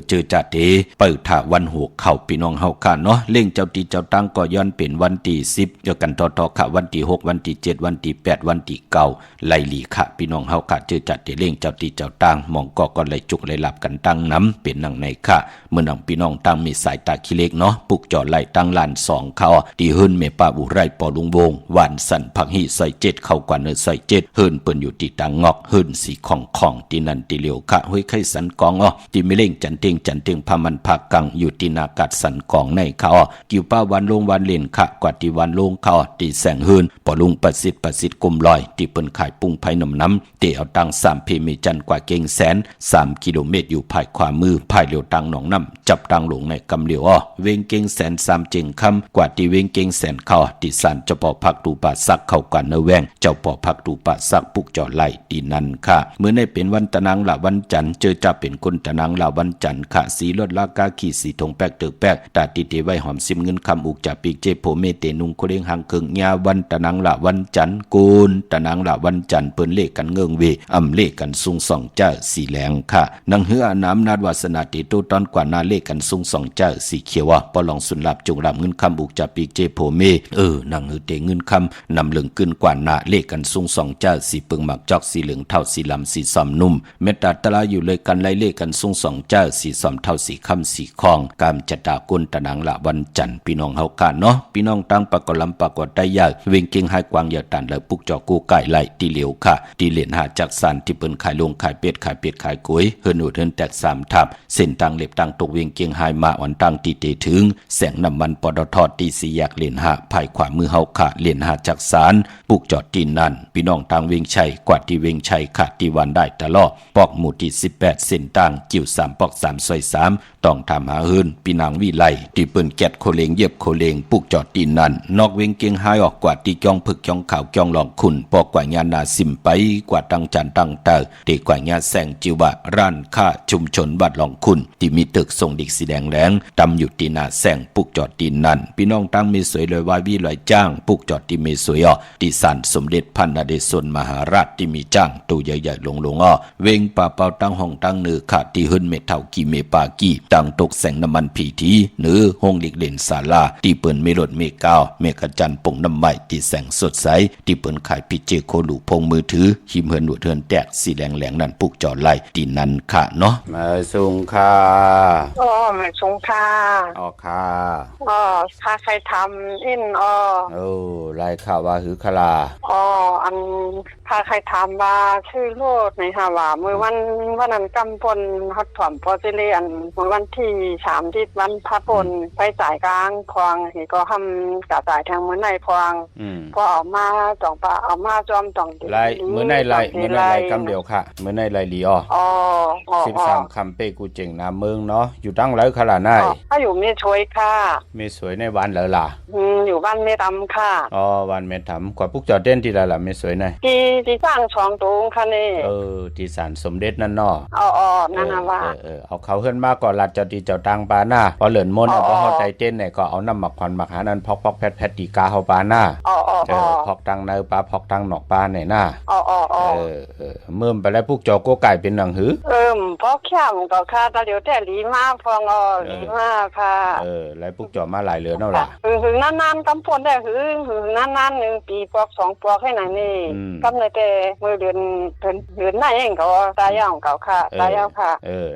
เจอจัดเตเปิดถาวันโหเขาพี่น้องเฮาค่ะเนาะเล่งเจ้าตีเจ้าตั้งก็ย้อนเป็นวันที่10เจอกันต่อค่ะวันที่6วันที่7วันที่8วันที่9ไล่หลีค่ะพี่น้องเฮาค่ะเจอจัดเตเล่งเจ้าตีเจ้าตั้งมองก็ไหลจุกไหลหลับกันตั้งน้ำเป็นนังในค่ะเมื่อนังพี่น้องตั้งมีสายตาขี้เล็กเนาะปุกจอดไหลตั้งลาน2เขาที่เฮินเมปาอุไรปอลุงวงหวานสันผักหิใส่7เข้ากว่าเนื้อใส่7เฮินเปิ้นอยู่ที่ตังงอกเฮินสีของที่นั่นที่เหลียวค่ะห้วยไข่สันกองที่ไม่เล่งจันเต็งพามันภาคกังอยู่ที่นากัดสันกองในเขากิวป้าวันลงวันเล่นค่ะกว่าที่วันลงเขาที่แสงเฮินปอลุงประสิทธิ์กุมลอยที่เปิ้นขายปุ้งไผ่น้ำเตเอาตัง3เพมีจันกว่าเก่งแสน3กิโลเมตรอยู่ภายขวามือภายเหลียวตังหนองน้ำจับตังหลงในกำเหลียวเวงเก่งแสน3เจงคำกว่าที่เวงเก่งแสนเขาที่สานเจ้าปอพักตูป่าซักเข้ากว่าเนแวงเจ้าปอพักตูป่าซักปุกจอดไหลที่นั่นค่ะเมื่อในเป็นวันตะนางละวันจันทร์เจอจะเป็นคนตะนางละวันจันทร์ค่ะสีลดลากาขี่สีทงแป๊กเตอแป๊กตาติเตไว้หอมซิมเงินคำอุกจากปีกเจโผเมเตนุงโคเรงหังเคิงยาวันตะนางละวันจันทร์กูนตะนางละวันจันทร์เปิ้นเลขกันเงิงเวอำเลขกันซุงสองเจ้าสีแหลงค่ะนังเหือน้ำนาดวาสนาติโตตอนกว่านาเลขกันซุงสองเจ้าสีเขียวปอลองสุนลับจงรับเงินคำอุกจากปีกเจโผเมนังหือเตเงินคำนำเหลืองขึ้นกว่านาเลขกันซุงสองเจ้าสีเปิงหมักจอกสีเหลืองเท่าสีลำสีซ้ำนุ่มเมตตาตะลาอยู่เลยกัน กันไล่เล่กันส่งสองเจ้าสีสอมเท่าสีคำสีคองกามจัดดากุลตะนังละวันจันทร์พี่น้องเฮากันเนาะพี่น้องตั้งปากกลำปากกได้ยากเวงเก่งให้กวางอย่าตันเลยปุกจอกูไก่ไหลตีเหลียวค่ะตีเหรียญหาจากสารที่เปิ้นขายลงขายเป็ดขายกุ้ยเฮิรนอุดเฮิรนแตก3ทับเส้นตังเล็บตังตกเวียงเกียงไฮมาวันตังตีเตถึงแสงน้ำมันปตทตีสีแยกเหรียญหาภายขวามือเฮาค่ะเหรียญหาจากสารปุกจอดตีนั่นพี่น้องตังเวียงชัยกว่าที่เวียงชัยค่ะที่วันได้ตลอดปอกหมู่ที่18เส้นตังกิ่ว3ปอก3ซอย3ต้องทำหาเฮิรนพี่นางวิไลที่เปิ้นแกดโคเลงเย็บโคเลงปุกจอดตีนั่นนอกเวียงเกียงไฮออกกว่าที่จ้องผึกจ้องขาวจ้องหลองขุนปอกกว่าญานาสิมไปกว่าตังจันตังเตอตีกว่าญาแสงจิวะร้านค้าชุมชนบัดหลองคุณที่มีตึกทรงดิกสีแดงแหลงตำอยู่ตีนาแสงปุกจอดตีนั่นพี่น้องตั้งมีสวยลอยวายวิลอยจ้างปุกจอดที่มีสวยอ่อที่ศาลสมเด็จพันนเดชมหาราชที่มีจ้างตู้ใหญ่ๆลงอ้อเวงป่าเป่าตั้งห้องตั้งเนือขาดที่หึ่นเมเท่ากีเมปากีตั้งตกแสงน้ำมันผีทีเนือห้องเด็กเล่นศาลาที่เปิ้นเมรถเมกาวเมกจันปงน้ำไม้ที่แสงสดใสที่เปิ้นขายพิเจโคลูพงมือถือหิมเฮินหนวดเฮินแตกสีแดงแหลงนั่นปุกจอดไล่ตีนั่นค่ะเนาะมาสุงค่ะมาสุงค่ะค่ะพาใครทำอินไล่ข่าวว่าหือคลาอันพาใครทำว่าชื่อโลดในฮาวาเมื่อวันนั้นกำปนฮอดถ่อมพอสิเลียนเมื่อวันที่3ที่วันพระปนไปจ่ายกลางพวงนี่ก็ทำกระจ่ายทางมื้อในพวงพอออกมาจ่องปาเอามาจอมจ่องไล่มื้อในไล่กำเดียวค่ะมื้อในไล่ลี13คำเป้กูเจ๋งนาเมืองเนาะอยู่ตั้งแล้วขลาหน้าถ้าอยู่เมช่วยค่ะเมสวยในวันแล้วล่ะอยู่บ้านเมตำค่ะวันเมตำกว่าปุกจอดเด่นที่ละล่ะเมสวยในที่สร้างช่องตรงค่ะนี่ที่ศาลสมเด็จนั่นเนาะนั่นน่ะว่าเอาเขาเฮือนมาก่อนลัดเจ้าที่เจ้าตังปาหน้าพอเหลินมนต์พอเฮาใจเต้นเนี่ยก็เอาน้ำหมักควันหมักหานั้นพอกแพทตีกาเฮาปาหน้าพอกตังในปลาพอกตังนอกปลาเนี่ยหน้าเมื่อไปแล้วพวกจอโกไก่เป็นหนังหือพอกแค่มก็ค่ะตาเดี๋ยวแต่ลีมาพองลีมาค่ะแล้วพวกจอมาหลายเหลือเนาะล่ะหึงนานๆกำปนได้หึงนานๆ1ปีปอก2ปอกให้ไหนนี่กำในแต่มื้อเดือนหน้าเองก็ตายาวเก่าค่ะตายาวค่ะ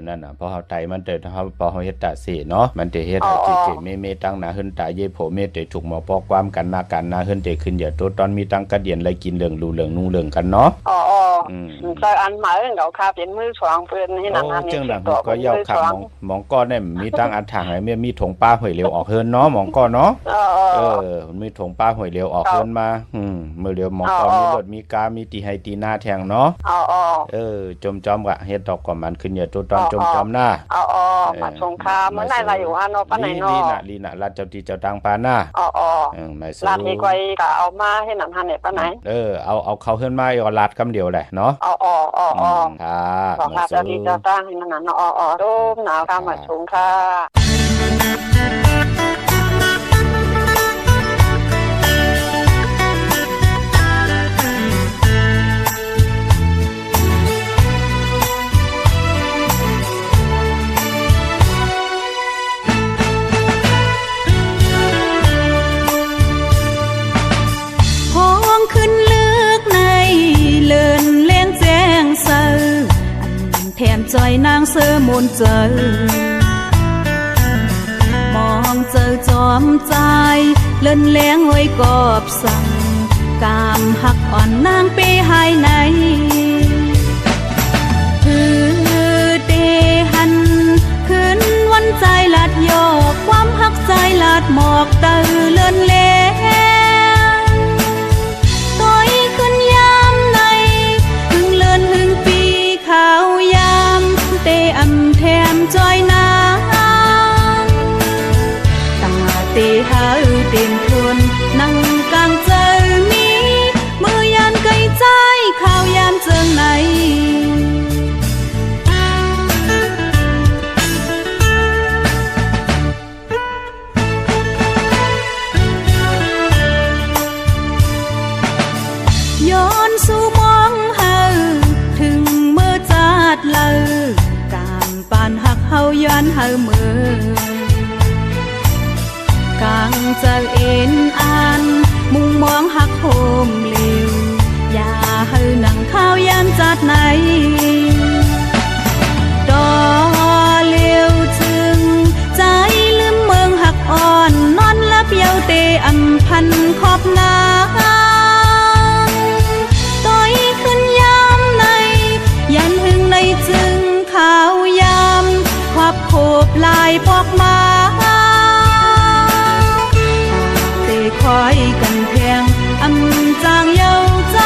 นั่นน่ะพอเฮาไตมันเตเฮาพอเฮาเฮ็ดตาสิเนาะมันจะเฮ็ดให้จิเมตั้งหน้าหึนตาเยโผเมเตถูกหมอปอกความกันนากันนาหึนเตขึ้นอย่าตัวตอนมีตั้งกระเดียนไรกินเรื่องรูเรื่องนุ่งเรื่องกันเนาะใส่อันหมายเก่าค่ะเป็นมือ2เพิ่นให้นั่นจังหลังก็ยาวค่ะหมองก้อนเนี่ยมีตั้งอันทางให้มีถงป้าหอยเหลวออกเฮินเนาะหมองก้อนเนาะมันมีถงป้าหอยเหลวออกเฮินมามื้อเหลวหมองก้อนมีรถมีกามีตีให้ตีหน้าแทงเนาะจมจอมกะเฮ็ดดอกกว่ามันขึ้นอย่าตัวตอนจมจอมหน้ามาสงครามเมื่อไหร่อยู่ฮานอปานไหนเนาะลีน่ะรัดเจ้าที่เจ้าตังปาหน้าไม่สู้ลาดนี่ก้อยก็เอามาให้นั่นหันเนี่ยปานไหนเอาเขาเฮินมาเอาลาดคำเดียวแหละเนาะค่ะบอกลาดเจ้าที่เจ้าตังให้นั่นเนาะโดมหนาวค่ะมาสงค่ะ จอยนางเสือมนเจอมองเจอจอมใจเล่นแรงไว้กอบสั่งกามหักอ่อนนางไปหายไหนคือเดหันขึ้นวันใจลัดโยกความหักใจลัดหมอกเตอเลื่อนแรงต้อยขึ้นยามในหึงเลื่อนหึงปีขาวยามเตอำแถมจอยนางตั้งเตหาเต็มทวนนั่งกลางเจอมีมือยานไกลใจข้าวยามเจิงไหนย้อนสู่มองเฮาถึงเมื่อจัดเล่ากามปานหักเฮาย้อนเฮาเมื่อกางเจอเอ็นอ่านมุงมองหักโหมเหลวอย่าเฮานั่งข้าวยามจัดไหนด ำพันขอบนาต้อยขึ้นยามในยันหึงในจึงขาวยามควับโคบลายพอกมาเตะคอยกันแทงอำจางเย้าใจ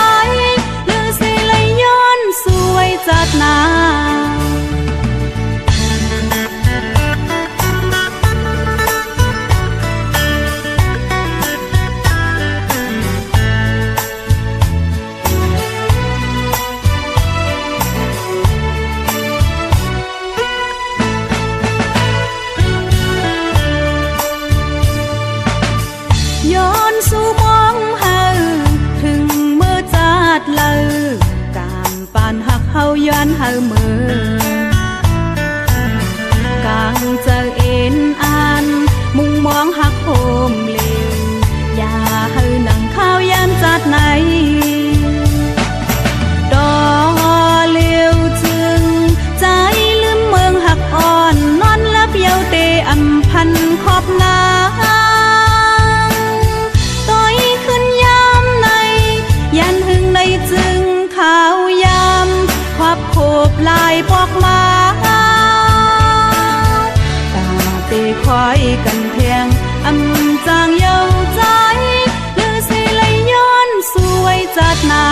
หรือสิเลยย้อนสวยจัดนา ย้อนเฮามือกลางเจอเอ็นอ่านมุงมองหักโหมเลวอย่าเฮานั่งข้าวยามจัดไหนดอเลี้ยวจึงใจลืมเมืองหักอ่อนนอนลับเยาเตอำพันขอบนาต้อยขึ้นยามในยันหึงในจึงขาวยามควับโคบลายพอกมาตาเตะคอยกันเพียงอำจางเย้าใจหรือสิเลยย้อนสวยจัดนา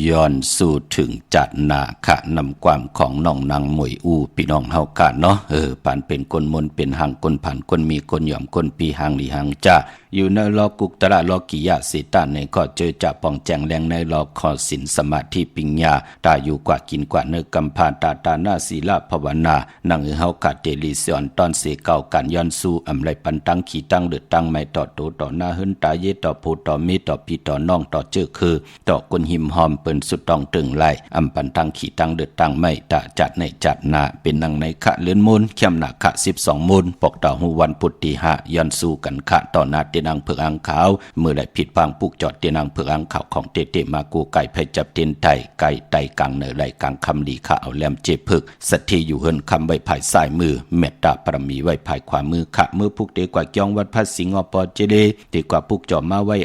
ย้อนสู่ถึงจัดนาคะนำความของน้องนางมวยอูพี่น้องเฮากะเนาะปานเป็นคนมนเป็นหางคนผ่านคนมีคนหย่อมคนปีหางหลีหางจ้าอยู่ในรอกุกตระรอกิยะสิตาในก็เจอจะปองแจงแรงในรอขอสินสมาธิปิญญาตาอยู่กว่ากินกว่าเนื้อกำพาตาตาหน้าศีลภาวนานั่งเฮากะเตลิสอนตอนเสเก่ากันย้อนสู่อำไรปันตังขี่ตั้งเดือดตั้งไม่ต่อโตต่อหน้าหึนตาเยต่อโพต่อมีต่อพี่ต่อน้องต่อเจอคือต่อคนหิมหอมเปิ้นสุดต้องตึงไล่อำปันตังขี่ตั้งเดือดตั้งไม่ตาจัดในจัดนาเป็นนังในขะเลื่อนมูลเข้มหนักขะ12มูลปกต่อหูวันพุทธิหะย้อนสู่กันขะต่อนาเตนังเผือกอังขาวเมื่อได้ผิดพังปุกจอดเตนังเผือกอังขาวของเตมากูไก่ไผจับเตียนไตไก่ไตกลางเนอไหลกลางคำลีขะเอาแหลมเจ็บผึกสัตทีอยู่เฮินคำไว้ภายซ้ายมือเมตตาปรมีไว้ภายขวามือขะมือพุกเตกว่าจ้องวัดพระสิงห์อปอเจเดตีกว่าปุกจอมาไว้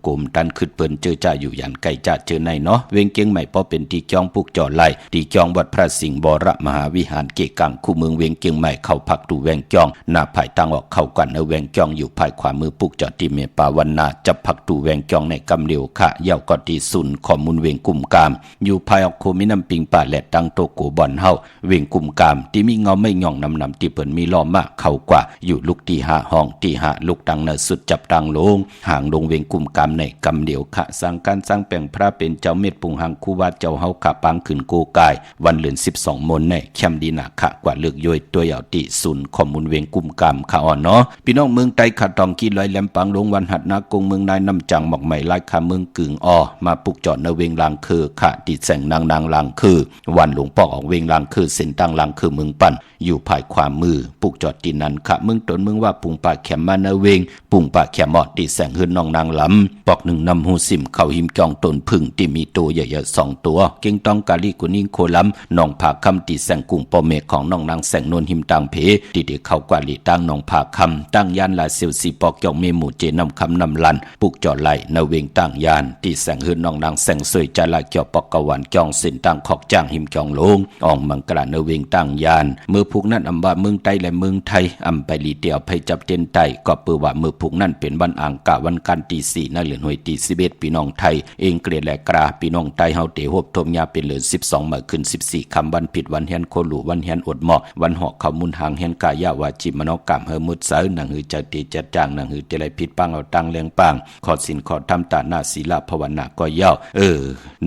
กลุ่มตันขึ้นเปิ้นเจอจ่าอยู่ยันไก่จ่าเจอในเนาะเวงเกียงใหม่พอเป็นตีจ้องปุกจอไล่ตีจ้องวัดพระสิงห์บรมหาวิหารเกกังคู่เมืองเวงเกียงใหม่เข้าพักดูแวงจ้องหน้าภายตั้งออกเข้ากันเอาแวงจ้องอยู่ภายขวามือปุกจอตีเมปาวันนาจับพักดูแวงจ้องในกำเดียวขะเย้ากอตีสุนข้อมูลเวงกุ่มกามอยู่ภายออกโคมิน้ำปิงป่าและตั้งโตโกบอนเฮาเวงกุ่มกามที่มีเงาไม่ย่องนำที่เปิ้นมีล้อมากเข้ากว่าอยู่ลูกตีหาห้องตีหาลูกตังเนสุดจับตังลงห่างลงเวงกุ่มกามในกำเดียวขะสร้างการสร้างแปลงพระเป็นเจ้าเม็ดปุงหังคูวาเจ้าเฮาขะปังขึ้นโกกายวันเลือน12มนในแคมดีนาขะกว่าเลือกย่อยตัวเหยาติสุนข้อมูลเวงกุ่มกามขะอ่อนเนาะพี่น้องเมืองไตขะตองกี้ลอยแหลมปังลงวันหัดนากงเมืองนายน้ำจังหมอกใหม่ลายคาเมืองกึ่งมาปุกจอดในเวงลางคือขะติดแสงนางลางคือวันหลวงปอกออกเวงลางคือเส้นตั้งลางคือเมืองปั่นอยู่ภายความมือปุกจอดตีนันขะเมืองตนเมืองว่าปุงป่าแขมมาในเวงปุงป่าแขมอดติดแสงหืนน้องนางลำปอกหนึ่งนำหูสิมเข้าหิมจองตนพึ่งที่มีตัวใหญ่ๆ2ตัวเก่งต้องกาลีกุนิ่งโคลำน้องผาคำติดแสงกุ้งปอเมฆของน้องนางแสงนนหิมตังเพติดเข้ากว่าลีตั้งน้องผาคำตั้งยานลาเซียวสีปอกยองเมหมู่เจนำคำนำลันปุกจอดไหลในเวงตั้งยานติดแสงหืนน้องนางแสงสวยจะลายเกี่ยวปอกกวันจองสินตั้งขอกจ้างหิมจองลงอ่องมังกรในเวงตั้งยานเมื่อพุกนั้นอำบาเมืองไตและเมืองไทยอำไปลีเตียวไปจับเตียนไตก็เปื่อว่าเมื่อพุกนั้นเป็นวันอ่างกะวันกันตี4ในเหลือนหวยตี11พี่น้องไทยเองเกลียดและกราพี่น้องไตเฮาเตหบทมยาเป็นเหลือน12มาขึ้น14คำวันผิดวันเฮียนโคหลูวันเฮียนอดหมอกวันหอกเขามุนหางเฮียนกายาวาจิมโนกรรมเฮมุดเสนางหือจัดตีจัดจ้างนางหือเตไลผิดปังเอาตังแรงปังขอสินขอทำตาหน้าศีลภาวนาก็ย่าว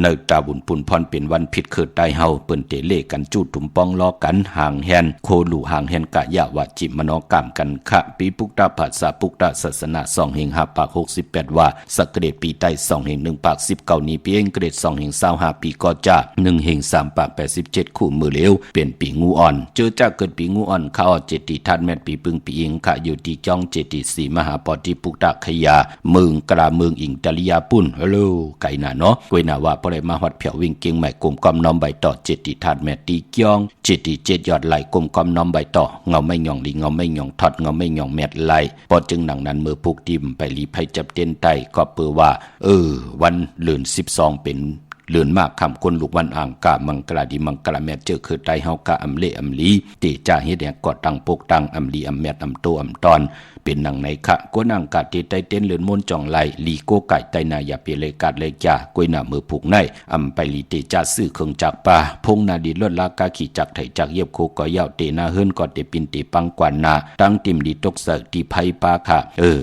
เนตาบุญปุนพรเป็นวันผิดเกิดไตเฮาเปิ้นเตเลกันจูดถุมปองล้อกันห่างเฮียนโคหลูห่างเฮียนกายาวาจิมโนกรรมกันคะปีปุกตาภาษาปุกตาศาสนา2เฮง5ปาก68ว่าสักเกรดปีใต้2เฮง1ปาก19นี้ปีเองเกรด2เฮง25ปีก็จะ1เฮง3ปาก87คู่มือเหลวเป็นปีงูอ่อนเจอจ้าเกิดปีงูอ่อนข้าเจติทันแม่นปีปึงปีเองค่ะอยู่ที่จ้องเจติสีมห หาปอติปุกตะขยาเมืองกราเมืองอิงตะลิยาปุ่นฮัลโหลไก่น่ะเนาะกวยน่ะว่าบ่ได้มาฮอดเผียววิ่งเก่งใหม่กลมกอมน้อมใบต่อเจติธาตุแม่ตีเกียงเจติเจ็ดยอดไหลกลมกอมน้อมใบต่อเงาไม่หย่องลีเงาไม่หย่องทอดเงาไม่หย่องแมดไหลปอจึงหนังนั้นมือพุกติมไปลีไผจับเต้นไตก็เปื้อว่าวันเลือน12เป็นเลือนมากคำคนลูกวันอ่างกะมังกลาดีมังกลาแมดเจอคือไตเฮากะอำเลอำลีเตจ่าเฮ็ดแหกกอดตังปกตังอำลีอำแมดอำโตอำตอนเป็นหนังในขะกวนางกาติไตเต้นเลือนมนจ่องไหลลีโกไก่ไตนายาเปเลกาดเลยจ่ากวยหน้ามือผูกในอำไปลีเตจ่าซื้อเครื่องจักรป่าพงนาดีลดลากาขี่จักไถจักเย็บโคก็ยาวเตนาเฮิรนก็เตปินเตปังกวนนาตั้งติมดีตกเสกตีไผปาค่ะ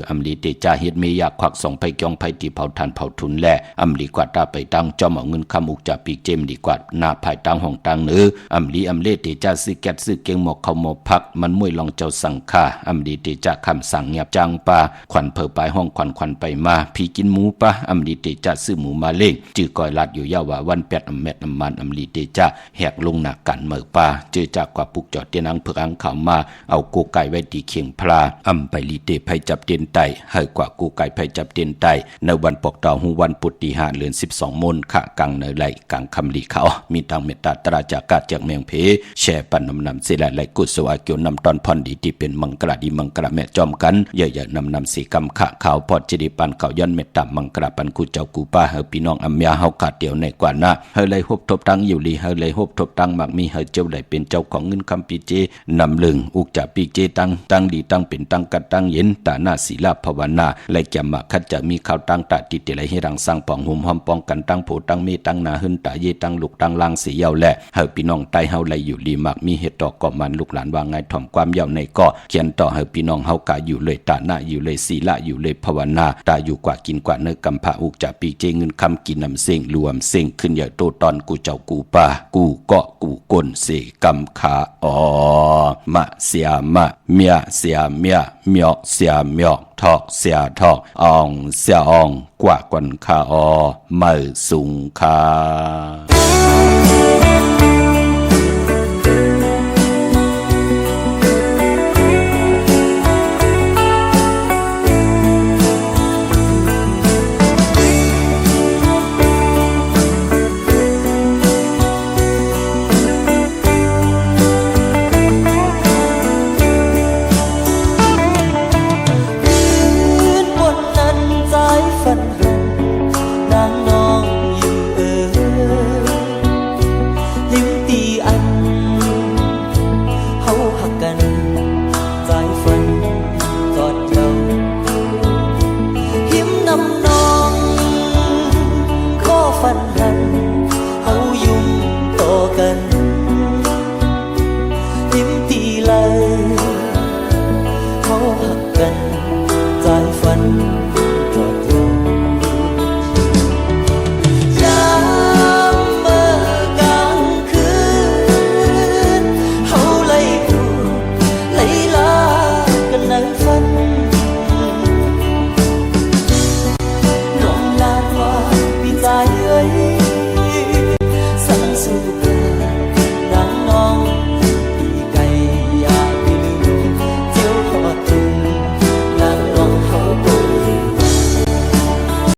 อำลีเตจ่าเฮ็ดเมยากควักส่งไปกองไผตีเผาทานเผาทุนแลอำลีกว่าตาไปตั้งจอมเอาเงินคำอุกจะปีเจมดีกว่าหน้าภายตั้งห้องตั้งเนื้ออำลีอำเลเตจ่าซื้อแก๊สซื้อเก่งหมอกเขาหมอกพักมันมวยลองเจ้าสังฆาอำลีเตจ่าคำสั่งเงียบจังปาขวัญเผอปลายห้องขวัญไปมาพี่กินหมูปะอำลีเตจ่าซื้อหมูมาเล่งจื้อก้อยลัดอยู่ยาวว่าวัน8อำแมดอำมันอำลีเตจ่าแหกลงหนักกันเมื่อปาเจอจากกว่าปุกจอดเตียนังเพื่ออังข่าวมาเอากูไก่ไว้ตีเขียงพลาอำไปลีเตไผจับเตียนไตให้กว่ากูไก่ไผจับเตียนไตในวันปกดาวหูวันปุติหาเดือน12มนขะกังในไหลกังคำลีเขามีทางเมตตาตราจากกาจากเมียงเพแช่ปันนำเสลไหลกุศลอาเกียวนำตอนพรดีที่เป็นมังกรดีมังกรแม่จอมกันเยอะๆนำสีกำขะขาวพอดจิริปันเขาย้อนเมตตามังกรปันกูเจ้ากูป้าเฮพี่น้องอัมยาเฮาขาดเดียวในกว่านะเฮเลยฮบทบตังอยู่ลีเฮเลยฮบทบตังมักมีเฮเจ้าไหลเป็นเจ้าของเงินคำปีเจนำลึงอุกจะปีเจตั้งดีตั้งเป็นตั้งกัดตั้งเย็นตาหน้าศีลาภาวนาและแก่มาคัดจะมีข่าวตั้งตาติเตไหลให้รังสร้างปองหุ่มหอมป้องกันตั้งโผตั้งเมตั้งนาหึนตาเยตั้งลูกตั้งลางสียาวแหละเฮาพี่น้องใต้เฮาไหลอยู่ลีมักมีเหตุต่อก่อมันลูกหลานว่าไงถ่อมความยาวในก็เขียนต่อเฮาพี่น้องเฮากะอยู่เลยตาหน้าอยู่เลยศีละอยู่เลยภาวนาตาอยู่กว่ากินกว่าเนื้อกำพะอุกจะปีเจเงินคำกินนำเส้งรวมเส้งขึ้นอย่าโตตอนกูเจ้ากูป่ากูเกาะกูก้นเสกำขามะเสียมะเมียเสียเมียเมียเสียเมียทอกเสียทอกอองเสียอองกว่ากวนคามือสุงคา